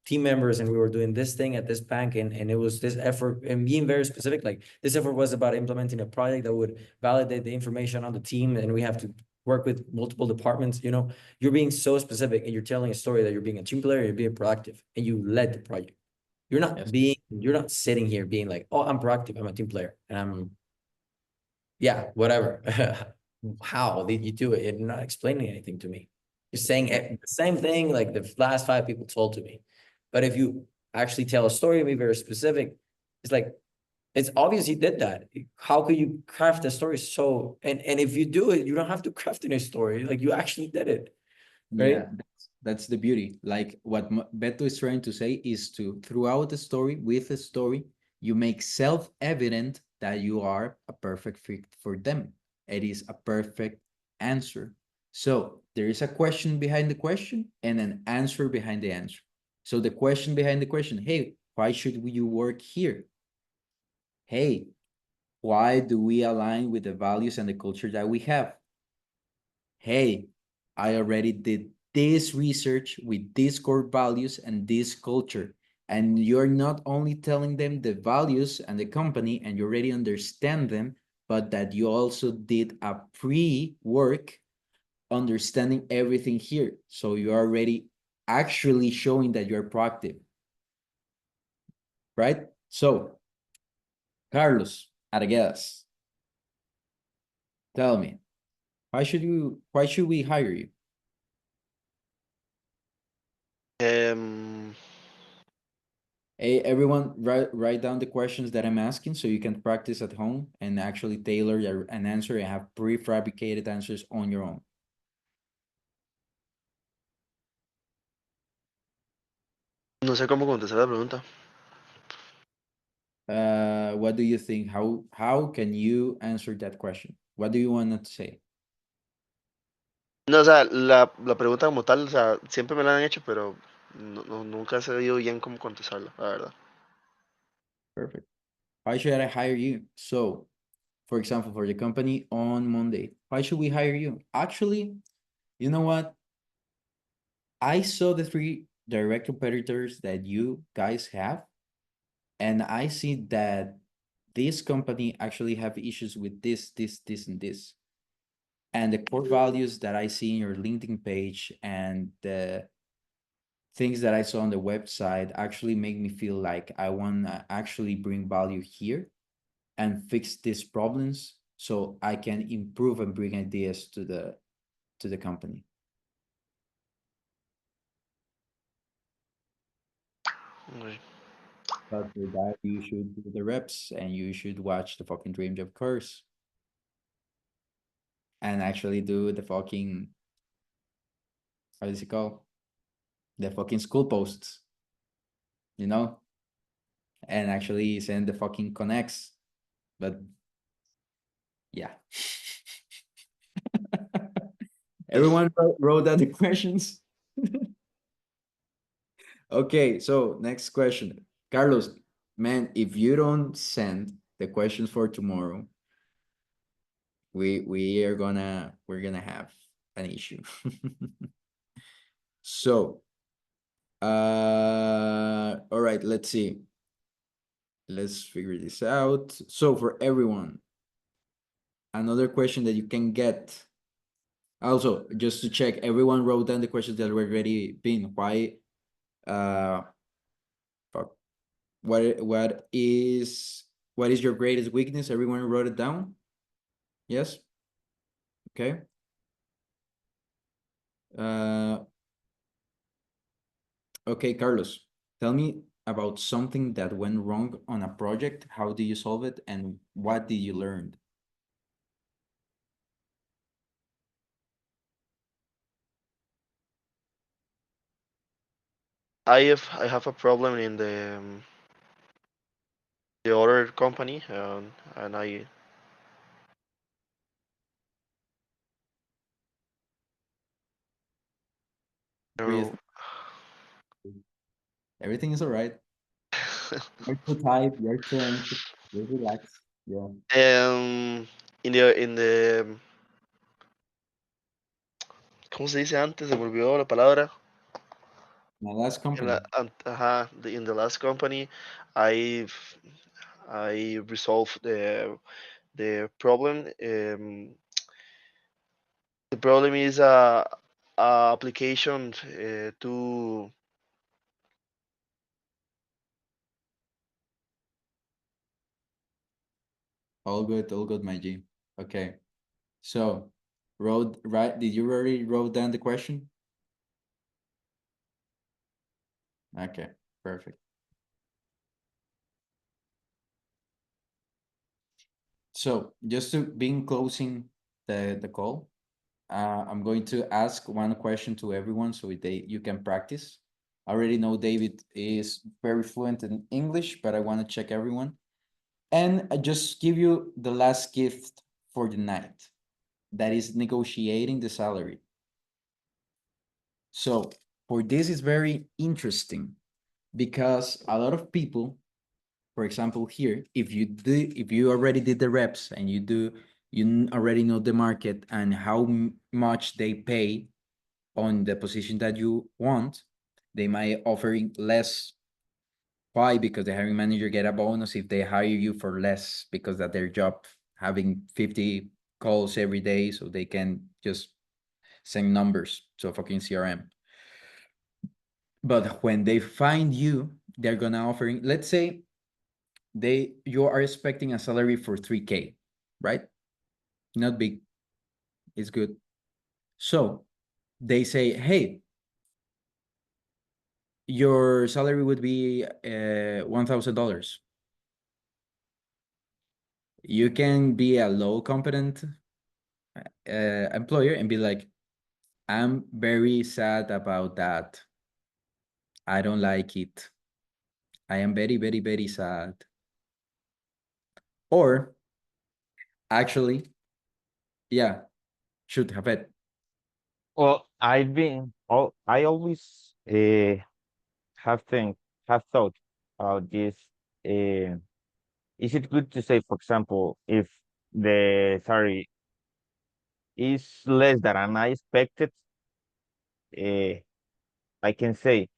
team members and we were doing this thing at this bank and it was this effort and being very specific, like this effort was about implementing a project that would validate the information on the team and we have to work with multiple departments, you know, you're being so specific and you're telling a story that you're being a team player, you're being proactive and you led the project. You're not Yes. you're not sitting here being like, oh, I'm proactive, I'm a team player and I'm, yeah, whatever. How did you do it? You're not explaining anything to me. You're saying the same thing like the last 5 people told to me. But if you actually tell a story, be very specific, it's like, it's obvious you did that. How could you craft a story so, and if you do it, you don't have to craft in a story, like you actually did it, right? Yeah, that's the beauty. Like what Beto is trying to say is to, throughout the story, with the story, you make self-evident that you are a perfect fit for them. It is a perfect answer. So there is a question behind the question and an answer behind the answer. So the question behind the question, hey, why should you work here? Hey, why do we align with the values and the culture that we have? Hey, I already did this research with these core values and this culture. And you're not only telling them the values and the company and you already understand them, but that you also did a pre-work understanding everything here. So you're already actually showing that you're proactive. Right? So, Carlos Arguedas, tell me, why should we hire you? Hey, everyone, write down the questions that I'm asking so you can practice at home and actually tailor an answer and have prefabricated answers on your own. No sé cómo contestar la pregunta. What do you think? How can you answer that question? What do you want to say? No, o sea, la pregunta como tal, o sea, siempre me la han hecho, pero nunca he sabido bien cómo contestarla, la verdad. Perfect. Why should I hire you? So, for example, for the company on Monday, why should we hire you? Actually, you know what? I saw the 3 direct competitors that you guys have, and I see that this company actually have issues with this, and this. And the core values that I see in your LinkedIn page and the things that I saw on the website actually make me feel like I want to actually bring value here and fix these problems so I can improve and bring ideas to the company. Okay. But for that, you should do the reps and you should watch the fucking Dream Job course and actually do the fucking, how is it called? The fucking school posts, you know? And actually send the fucking connects. But yeah. Everyone wrote down the questions. Okay, so next question. Carlos, man, if you don't send the questions for tomorrow, we're gonna have an issue. So all right, let's see. Let's figure this out. So for everyone, another question that you can get. Also, just to check, everyone wrote down the questions that were already been. Why fuck. What is your greatest weakness? Everyone wrote it down? Yes? Okay. Okay, Carlos, tell me about something that went wrong on a project. How do you solve it, and what did you learn? I have a problem in the other company, and I don't Breathe. know. Everything is all right. You're too tight. You're too anxious. Just relax. Yeah. In the ¿cómo se dice antes? Se me olvidó la palabra. My last In company. la, in the last company, I resolved the problem. The problem is a application to All good, my G. Okay. So, right? Did you already wrote down the question? Okay, perfect. So, just to being closing the call, I'm going to ask one question to everyone so you can practice. I already know David is very fluent in English, but I want to check everyone. And I just give you the last gift for the night. That is negotiating the salary. So for this is very interesting because a lot of people, for example, here, if you already did the reps and you already know the market and how much they pay on the position that you want, they might offering less. Why? Because the hiring manager get a bonus if they hire you for less because that their job having 50 calls every day so they can just send numbers to a fucking CRM. But when they find you, they're gonna offering, let's say you are expecting a salary for 3K, right? Not big. It's good. So they say, hey, your salary would be $1,000. You can be a low competent employer and be like, I'm very sad about that. I don't like it. I am very, very, very sad. Or actually, yeah, should have it. Well, I always have think have thought about this. Uh, is it good to say, for example, if the salary is less than I expected, uh, I can say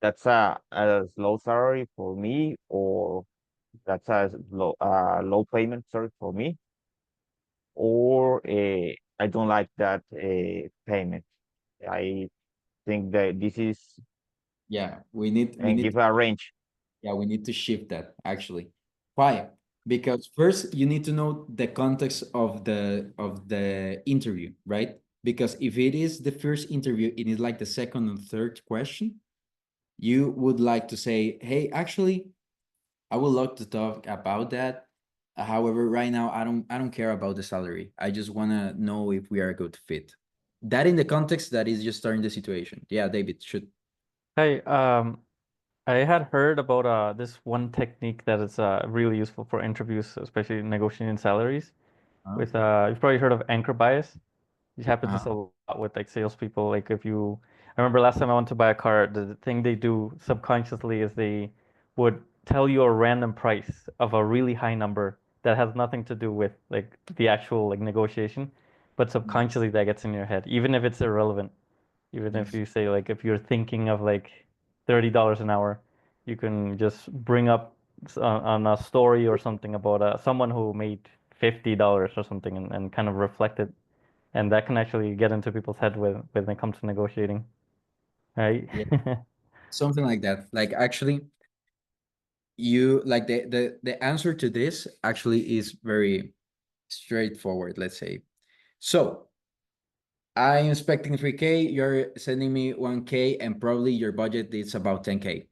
that's a low salary for me, or that's a low payment, sorry, for me, or I don't like that payment. I think that this is Yeah, we need and give a range. yeah, we need to shift that actually. Why? Because first you need to know the context of the interview, right? Because if it is the first interview, it is like the second and third question, you would like to say, hey, actually, I would love to talk about that. However, right now I don't care about the salary. I just wanna know if we are a good fit. That in the context that is just starting the situation. Yeah, David should. Hey, I had heard about this one technique that is really useful for interviews, especially negotiating salaries. Uh, With you've probably heard of anchor bias. It happens uh, a lot with like salespeople. Like if you, I remember last time I went to buy a car, the thing they do subconsciously is they would tell you a random price of a really high number that has nothing to do with like the actual like negotiation, but subconsciously that gets in your head, even if it's irrelevant. Even if yes. you say like if you're thinking of like $30 an hour, you can just bring up on a story or something about someone who made $50 or something and kind of reflect it, and that can actually get into people's head when it comes to negotiating, right? Yeah, something like that. Like actually, you like the answer to this actually is very straightforward, let's say. So I'm expecting 3K, you're sending me 1K, and probably your budget is about 10K.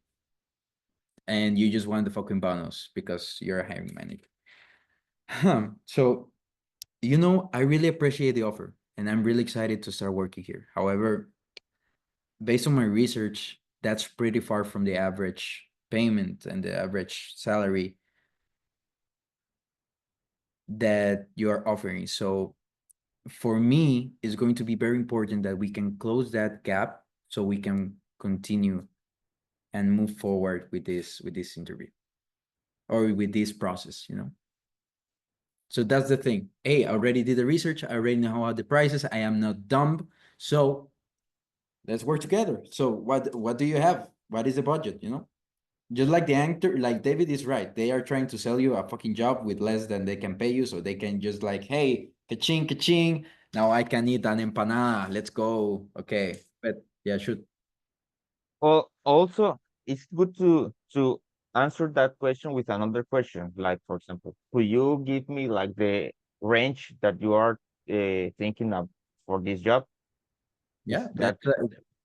and you just want the fucking bonus because you're a hiring manager. So, you know, I really appreciate the offer and I'm really excited to start working here. However, based on my research, that's pretty far from the average payment and the average salary that you are offering. So for me, it's going to be very important that we can close that gap so we can continue and move forward with this interview or with this process, you know. So that's the thing. Hey, I already did the research. I already know how the prices. I am not dumb. So let's work together. So what do you have? What is the budget, you know? Just like the actor, like David is right. They are trying to sell you a fucking job with less than they can pay you, so they can just like, hey, ka-ching, ka-ching. Now I can eat an empanada. Let's go. Okay. But yeah, shoot. Well, also, it's good to answer that question with another question. Like, for example, could you give me like the range that you are thinking of for this job? Yeah, Is that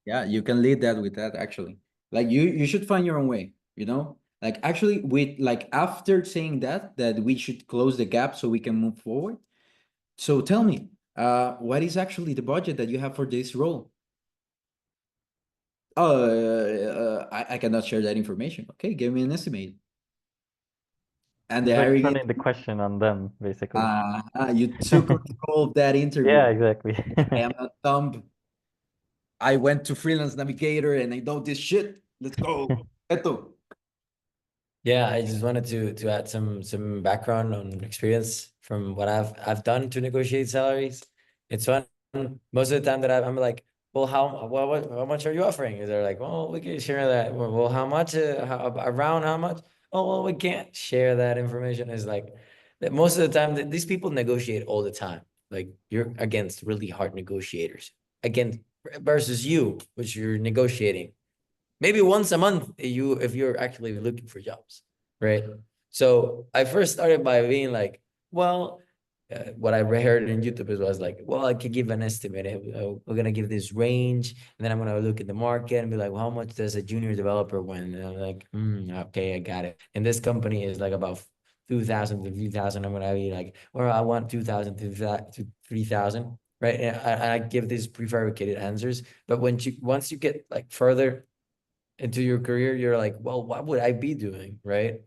yeah, you can lead that with that actually. Like you should find your own way, you know? Like actually with like after saying that we should close the gap so we can move forward. So tell me, what is actually the budget that you have for this role? Oh, I cannot share that information. Okay, give me an estimate. And the It's like hiring, turning the question on them, basically. you took control of that interview. Yeah, exactly. I am not dumb. I went to Freelance Navigator and I know this shit. Let's go. Eto. Yeah, I just wanted to add some background on experience from what I've done to negotiate salaries. It's fun. Most of the time that I'm like, well, how much are you offering? They're like, well, we can share that. Well, how much? Around how much? Oh, well, we can't share that information. Is like that most of the time that these people negotiate all the time. Like you're against really hard negotiators against versus you, which you're negotiating maybe once a month if you're actually looking for jobs, right? So I first started by being like, well, what I heard in YouTube was like, well, I could give an estimate. We're gonna give this range, and then I'm gonna look at the market and be like, well, how much does a junior developer win? And I'm like, okay, I got it. And this company is like about 2,000 to 3,000. I'm gonna be like, well, I want 2,000 to 3,000, right? And I give these prefabricated answers. But once you get like further into your career, you're like, well, what would I be doing, right?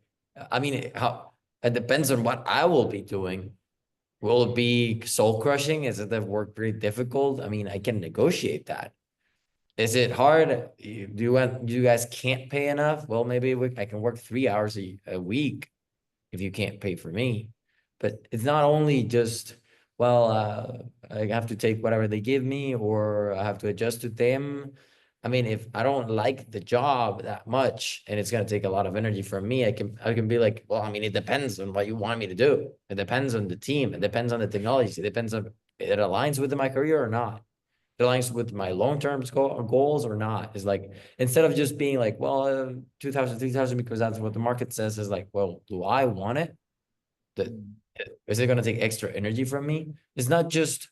I mean, it depends on what I will be doing. Will it be soul crushing? Is it that work very difficult? I mean, I can negotiate that. Is it hard? You guys can't pay enough? Well, maybe I can work 3 hours a week if you can't pay for me. But it's not only just, well, I have to take whatever they give me or I have to adjust to them. I mean, if I don't like the job that much and it's gonna take a lot of energy from me, I can be like, well, I mean, it depends on what you want me to do. It depends on the team. It depends on the technology. It depends on it aligns with my career or not. It aligns with my long-term goals or not. Is like instead of just being like, well, 2,000, 3,000 because that's what the market says. Is like, well, do I want it? Is it gonna take extra energy from me? It's not just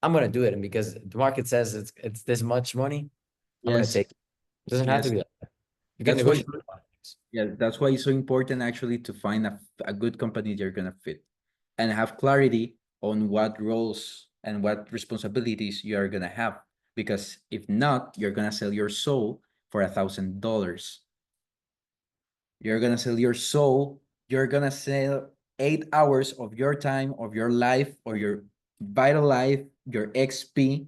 I'm gonna do it, and because the market says it's this much money, I'm gonna Yes. take it. It doesn't have to Yes. be that. You can That's why, negotiate. yeah, that's why it's so important actually to find a good company you're gonna fit and have clarity on what roles and what responsibilities you are gonna have. Because if not, you're gonna sell your soul for $1,000. You're gonna sell your soul. You're gonna sell 8 hours of your time, of your life, or your vital life, your XP,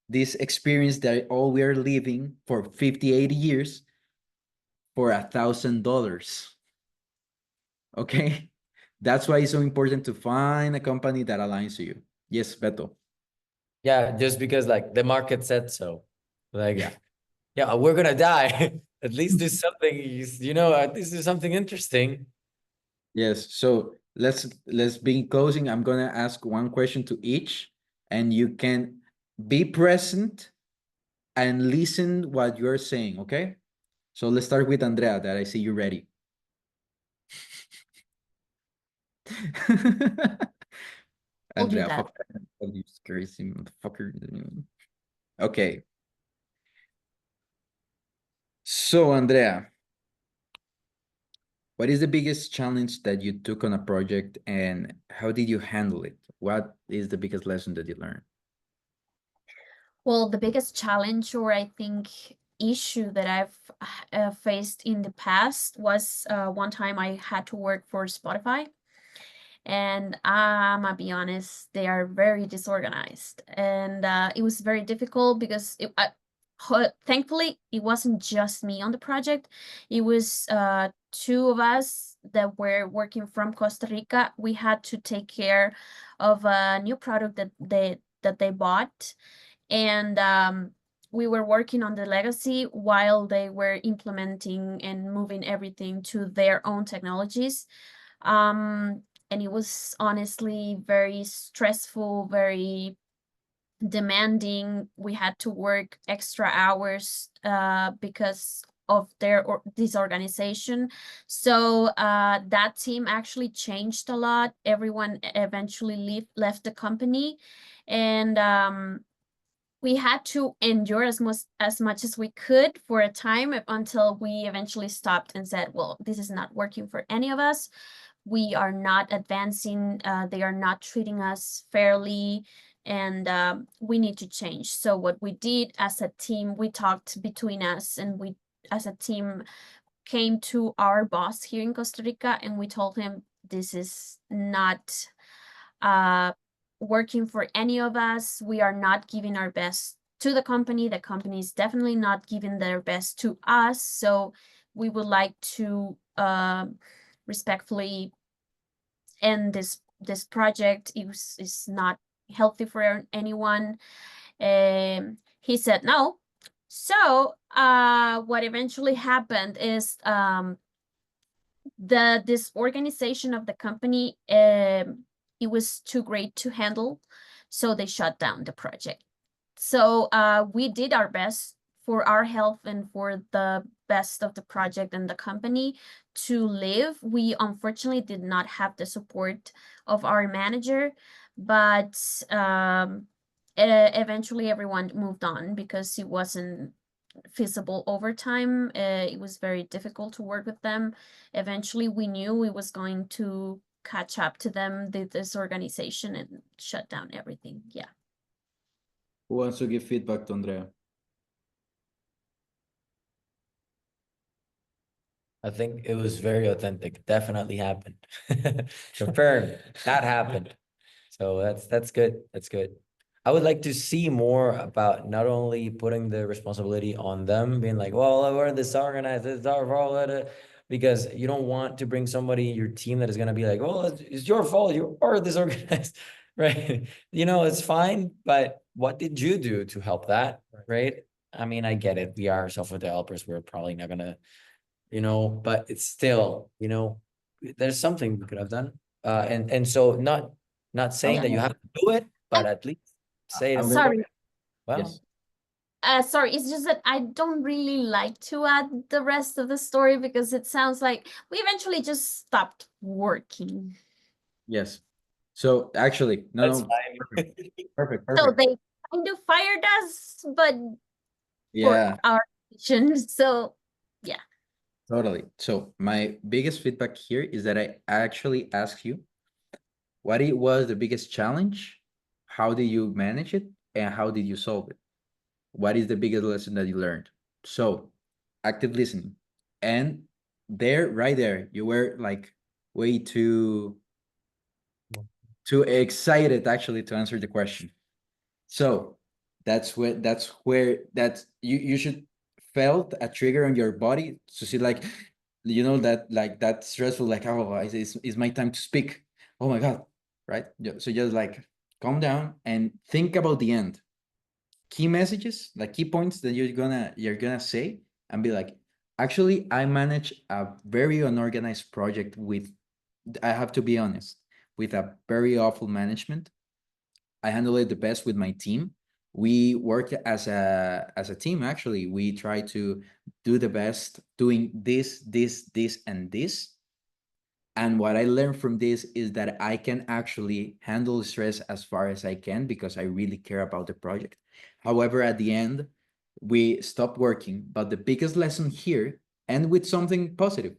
this experience that all we're living for 50, 80 years for $1,000. Okay? That's why it's so important to find a company that aligns to you. Yes, Beto. Yeah, just because like the market said so. Like, yeah, we're gonna die. At least there's something, at least there's something interesting. Yes. So let's begin closing. I'm gonna ask one question to each, and you can be present and listen what you're saying. Okay. So let's start with Andrea. That I see you ready. We'll do Andrea, that. fuck you crazy motherfucker. Okay. So Andrea, What is the biggest challenge that you took on a project and how did you handle it? What is the biggest lesson that you learned? Well, the biggest challenge, or I think issue that I've faced in the past was one time I had to work for Spotify. And I'm gonna be honest, they are very disorganized. And it was very difficult because thankfully it wasn't just me on the project. It was two of us that were working from Costa Rica. We had to take care of a new product that they bought, and we were working on the legacy while they were implementing and moving everything to their own technologies. And it was honestly very stressful, very demanding. We had to work extra hours because of their disorganization. So that team actually changed a lot. Everyone eventually left the company, and we had to endure as much as we could for a time until we eventually stopped and said, well, this is not working for any of us. We are not advancing. They are not treating us fairly, and we need to change. So what we did as a team, we talked between us, and we as a team came to our boss here in Costa Rica, and we told him this is not working for any of us. We are not giving our best to the company. The company is definitely not giving their best to us. So we would like to respectfully end this project. Is not healthy for anyone. He said no. So what eventually happened is this organization of the company, it was too great to handle, so they shut down the project. So we did our best for our health and for the best of the project and the company to live. We unfortunately did not have the support of our manager, but eventually everyone moved on because it wasn't feasible over time. It was very difficult to work with them. Eventually we knew we was going to catch up to them, this organization, and shut down everything. Yeah. Who wants to give feedback to Andrea? I think it was very authentic. Definitely happened. Confirmed. That happened. So that's good. That's good. I would like to see more about not only putting the responsibility on them, being like, well, we're disorganized, it's our fault, because you don't want to bring somebody in your team that is going to be like, well, it's your fault, you are disorganized, right? It's fine, but what did you do to help that, right? I mean, I get it. We are software developers. We're probably not going to, but it's still, there's something we could have done. And so not saying that you have to do it, but at least say it. Sorry. Well, Yes. Sorry, it's just that I don't really like to add the rest of the story because it sounds like we eventually just stopped working. Yes. So actually, no, that's no, fine. perfect. So they kind of fired us, but Yeah, for our vision. So yeah. totally. So my biggest feedback here is that I actually asked you what it was the biggest challenge, how did you manage it, and how did you solve it? What is the biggest lesson that you learned? So active listening. And right there, you were like way too excited actually to answer the question. So that's where you should felt a trigger on your body to see like that like that stressful like, oh, it's my time to speak, oh my god, right? So just like calm down and think about the end, key messages, like key points that you're gonna say, and be like, actually I manage a very unorganized project with, I have to be honest, with a very awful management. I handle it the best with my team. We work as a team. Actually, we try to do the best doing this, and this. And what I learned from this is that I can actually handle stress as far as I can because I really care about the project. However, at the end, we stopped working. But the biggest lesson here, and with something positive,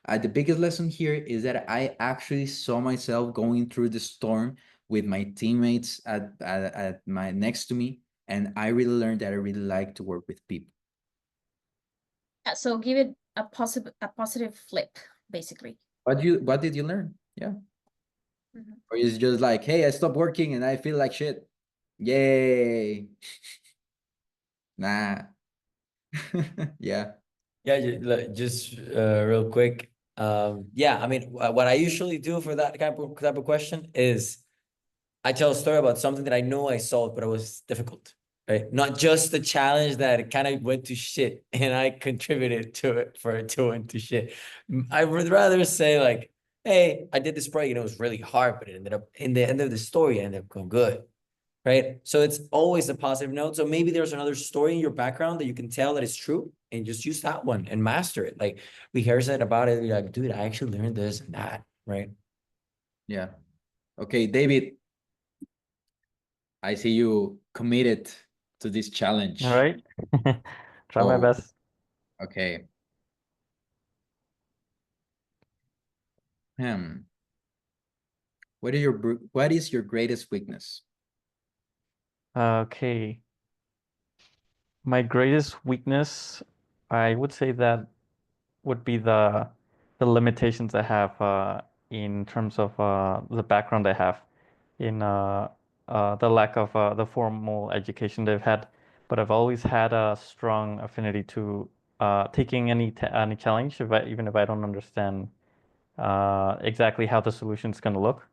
The biggest lesson here is that I actually saw myself going through the storm with my teammates at my next to me, and I really learned that I really like to work with people. Yeah, so give it a positive flip, basically. What did you learn? Yeah. Mhm. Or is it just like, hey, I stopped working and I feel like shit. Yay. Nah. Yeah. Yeah, just real quick. Yeah, I mean, what I usually do for that type of question is I tell a story about something that I know I solved, but it was difficult, right? Not just the challenge that kind of went to shit and I contributed to it for it to went to shit. I would rather say like, hey, I did this project and it was really hard, but it ended up in the end of the story, it ended up going good. Right. So it's always a positive note. So maybe there's another story in your background that you can tell that it's true and just use that one and master it. Like rehearse it about it. You're like, dude, I actually learned this and that. Right. Yeah. Okay, David, I see you committed to this challenge. All right. Try my Oh. best. Okay. What is your greatest weakness? Okay. My greatest weakness, I would say that would be the limitations I have in terms of the background I have in the lack of the formal education they've had. But I've always had a strong affinity to taking any challenge, even if I don't understand exactly how the solution is going to look.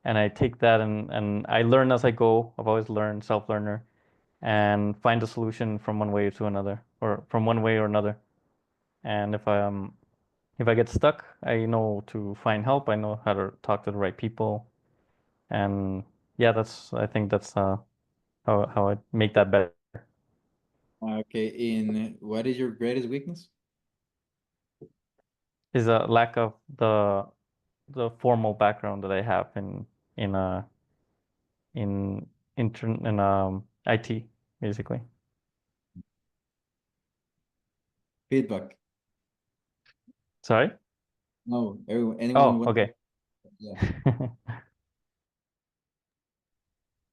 And I take that and I learn as I go. I've always learned, self-learner, and find a solution from one way to another, or from one way or another. And if I get stuck, I know to find help. I know how to talk to the right people, and yeah, I think that's how I make that better. Okay, in what is your greatest weakness? Is a lack of the formal background that I have in in IT basically. Feedback. Sorry? No, anyone. Oh, okay. Yeah.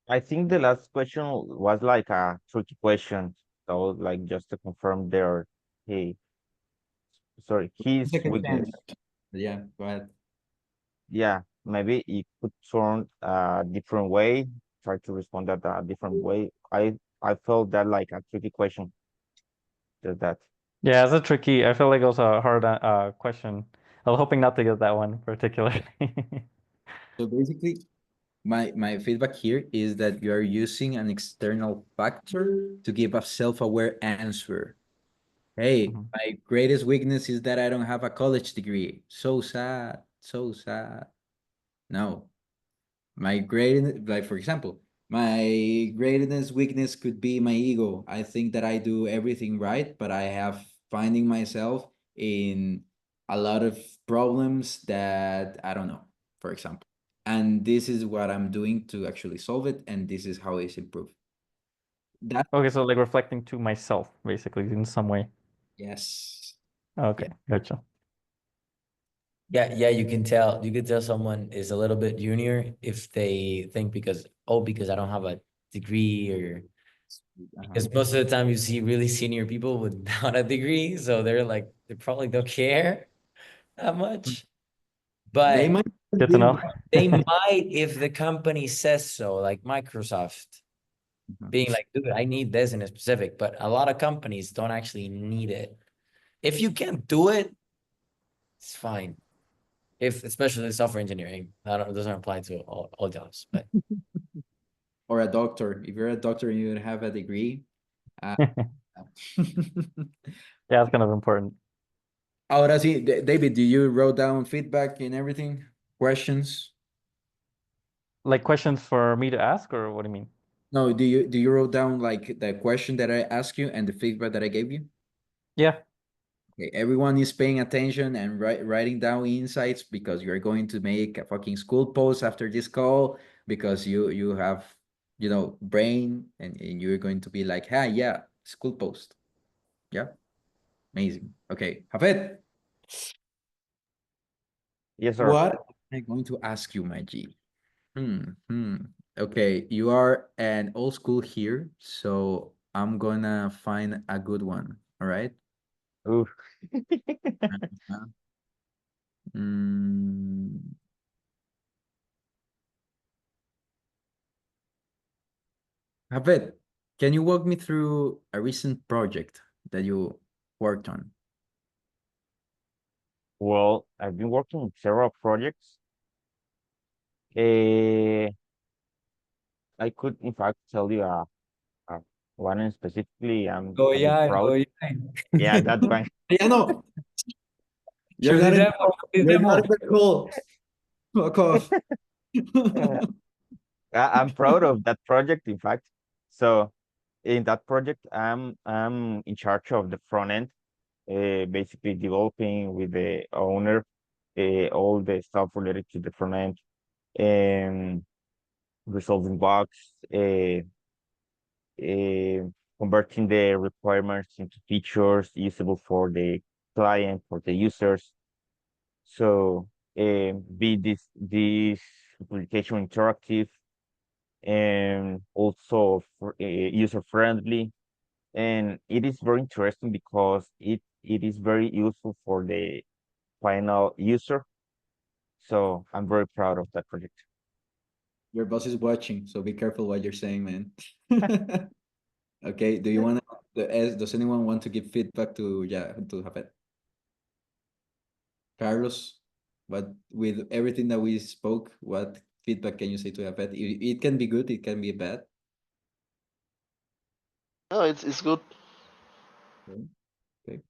I think the last question was like a tricky question. So like just to confirm there, hey, sorry, his Second weakness. chance. Yeah, go ahead. Yeah, maybe it could turn a different way, try to respond that a different way. I felt that like a tricky question. Just that. Yeah, it's a tricky. I feel like it was a hard question. I was hoping not to get that one particularly. So basically, my feedback here is that you are using an external factor to give a self-aware answer. Hey, Mhm. my greatest weakness is that I don't have a college degree. So sad, so sad. No, my greatest, like for example, my greatest weakness could be my ego. I think that I do everything right, but I have finding myself in a lot of problems that I don't know, for example. And this is what I'm doing to actually solve it, and this is how it's improved. That Okay, so like reflecting to myself basically in some way. yes. Okay, gotcha. Yeah, you can tell someone is a little bit junior if they think because I don't have a degree or because most of the time you see really senior people without a degree, so they're like they probably don't care that much. They But might Good to know. they might if the company says so, like Microsoft being like, dude, I need this in a specific, but a lot of companies don't actually need it. If you can't do it, it's fine. If especially software engineering, it doesn't apply to all jobs, but or a doctor. If you're a doctor and you don't have a degree. Yeah, it's kind of important. Ahora sí, David, do you wrote down feedback and everything? Questions? Like questions for me to ask, or what do you mean? No, do you wrote down like the question that I asked you and the feedback that I gave you? Yeah. Okay, everyone is paying attention and writing down insights because you're going to make a fucking school post after this call because you have brain and you're going to be like, ah, yeah, school post. Yeah, amazing. Okay, Hafed. Yes, sir. What am I going to ask you, my G? Okay, you are an old school here, so I'm gonna find a good one. All right. Oof. Mm, Javed, can you walk me through a recent project that you worked on? Well, I've been working on several projects. Eh, I could, in fact, tell you a one and specifically I'm Go a bit yeah, proud. go yeah. Yeah, that one. Yeah, no, Show you're the not in, demo, show the you're not demo. in the call. Fuck off. I'm proud of that project, in fact. So in that project, I'm in charge of the front end, basically developing with the owner all the stuff related to the front end and resolving bugs, uh, converting the requirements into features usable for the client, for the users. So be this application interactive and also user friendly. And it is very interesting because it is very useful for the final user. So I'm very proud of that project. Your boss is watching, so be careful what you're saying, man. Okay, do you want to, does anyone want to give feedback to, yeah, to Javed? Carlos, but with everything that we spoke, what feedback can you say to Javed? It can be good, it can be bad. No, it's good. Okay.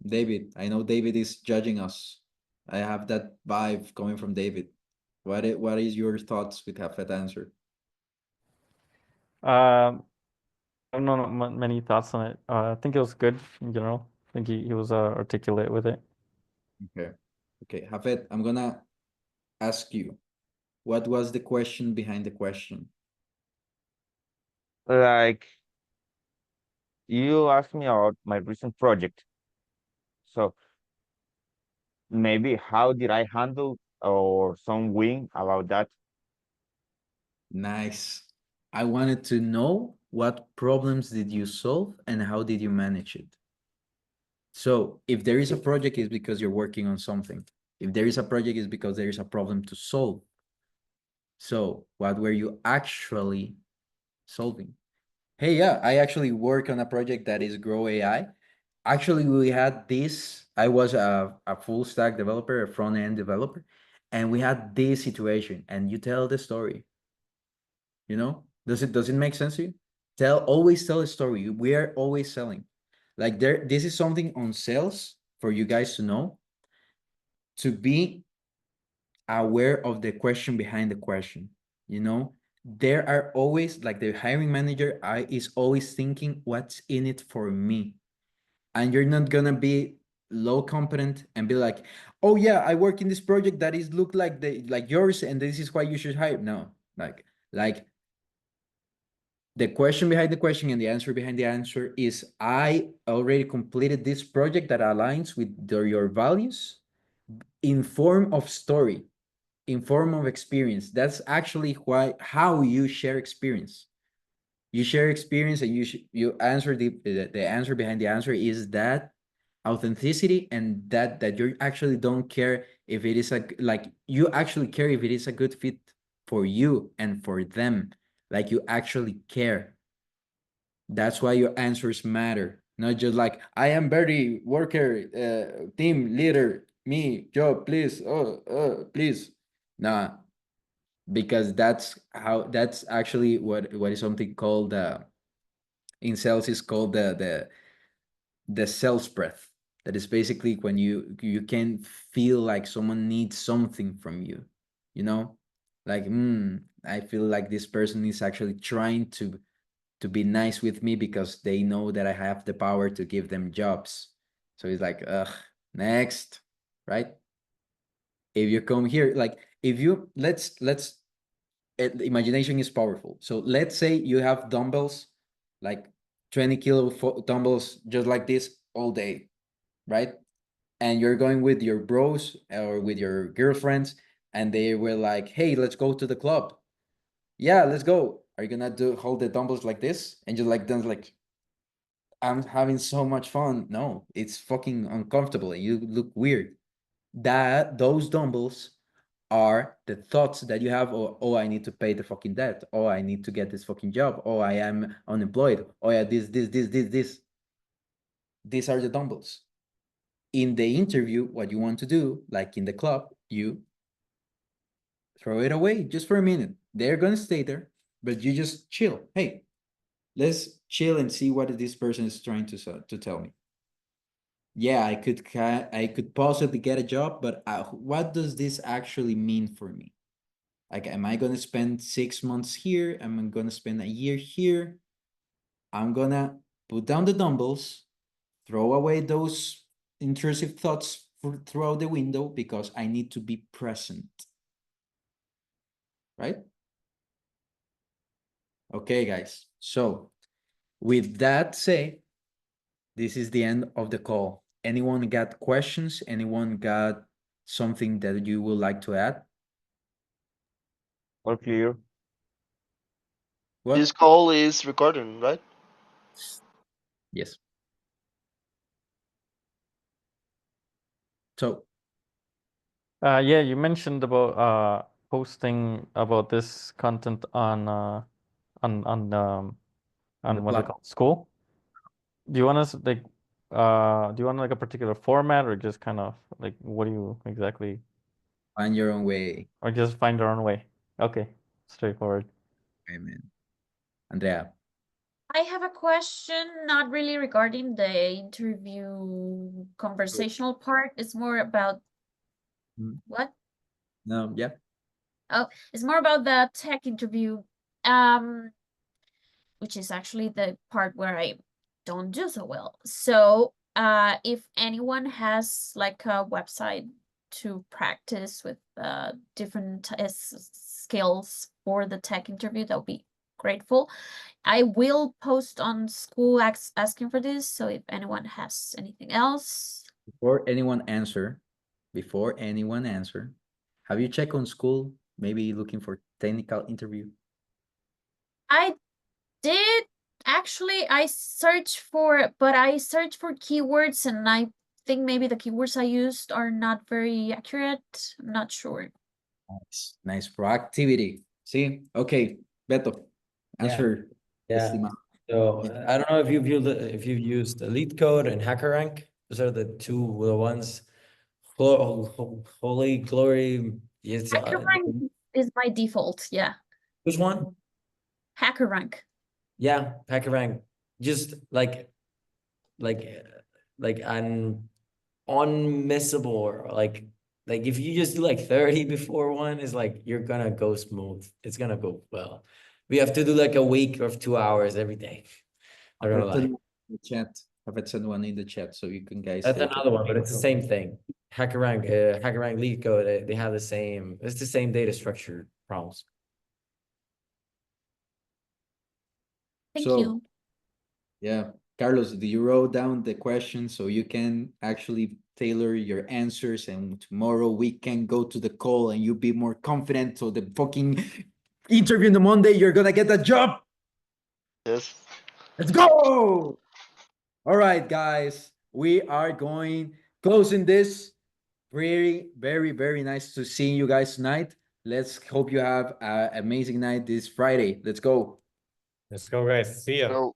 David, I know David is judging us. I have that vibe coming from David. What is your thoughts with Javed answer? I don't know many thoughts on it. I think it was good in general. I think he was articulate with it. Okay. Okay, Javed, I'm gonna ask you, what was the question behind the question? Like you asked me about my recent project. So maybe how did I handle or some win about that? Nice. I wanted to know what problems did you solve and how did you manage it? So if there is a project, it's because you're working on something. If there is a project, it's because there is a problem to solve. So what were you actually solving? Hey, yeah, I actually work on a project that is Grow AI. Actually, we had this, I was a full stack developer, a front end developer, and we had this situation, and you tell the story. You know, does it make sense to you? Always tell a story. We are always selling. Like this is something on sales for you guys to know, to be aware of the question behind the question. You know, there are always, like, the hiring manager is always thinking what's in it for me. And you're not gonna be low competent and be like, oh yeah, I work in this project that is look like yours, and this is why you should hire. No, like the question behind the question and the answer behind the answer is, I already completed this project that aligns with your values in form of story, in form of experience. That's actually how you share experience. You share experience, and you answer the answer behind the answer is that authenticity, and that you actually don't care if it is you actually care if it is a good fit for you and for them. Like, you actually care. That's why your answers matter, not just like, I am very worker, team leader, me, job, please, please. Nah, because that's actually what is something called, in sales is called the sales breath. That is basically when you can feel like someone needs something from you, you know, like, I feel like this person is actually trying to be nice with me because they know that I have the power to give them jobs. So it's like, ugh, next, right? If you come here, like, if you imagination is powerful. So let's say you have dumbbells, like 20 kilo dumbbells, just like this all day, right? and you're going with your bros or with your girlfriends, and they were like, hey, let's go to the club. Yeah, let's go. Are you gonna hold the dumbbells like this? And you're like, then like, I'm having so much fun. No, it's fucking uncomfortable. You look weird. Those dumbbells are the thoughts that you have. Oh, I need to pay the fucking debt. Oh, I need to get this fucking job. Oh, I am unemployed. Oh yeah, this. These are the dumbbells. In the interview, what you want to do, like in the club, you throw it away just for a minute. They're gonna stay there, but you just chill. Hey, let's chill and see what this person is trying to tell me. Yeah, I could possibly get a job, but what does this actually mean for me? Like, am I gonna spend 6 months here? Am I gonna spend a year here? I'm gonna put down the dumbbells, throw away those intrusive thoughts throughout the window because I need to be present. Right? Okay, guys. So with that said, this is the end of the call. Anyone got questions? Anyone got something that you would like to add? All clear. What? This call is recording, right? Yes. So Yeah, you mentioned about posting about this content on the what's it platform. called? School. Do you want us like do you want like a particular format or just kind of like what do you exactly Find your own way. or just find our own way? Okay, straightforward. Amen. Andrea. I have a question, not really regarding the interview conversational part. It's more about what? No, yeah. Oh, it's more about the tech interview, which is actually the part where I don't do so well. So, if anyone has like a website to practice with different skills for the tech interview, that would be grateful. I will post on school asking for this. So if anyone has anything else. Before anyone answer, have you checked on school? Maybe looking for technical interview? I did actually, I searched for keywords, and I think maybe the keywords I used are not very accurate. I'm not sure. Nice proactivity. See, okay, Beto, answer. Yeah. Estimado. So I don't know if you've used LeetCode and HackerRank. Those are the two ones. Holy Glory is HackerRank is by default. Yeah. which one? HackerRank. Yeah, HackerRank. Just like an unmissable, or like if you just do like 30 before one, is like you're gonna go smooth. It's gonna go well. We have to do like a week of 2 hours every day. Not gonna lie. The chat. I've sent one in the chat so you can guys. That's take it. another one, but it's the same thing. HackerRank, LeetCode, they have the same. It's the same data structure problems. Thank So, you. Yeah, Carlos, do you wrote down the question so you can actually tailor your answers, and tomorrow we can go to the call and you be more confident, so the fucking interview on the Monday, you're gonna get the job. Yes. Let's go. All right, guys, we are going closing this. Very, very, very nice to see you guys tonight. Let's hope you have an amazing night this Friday. Let's go. Let's go, guys. See ya. So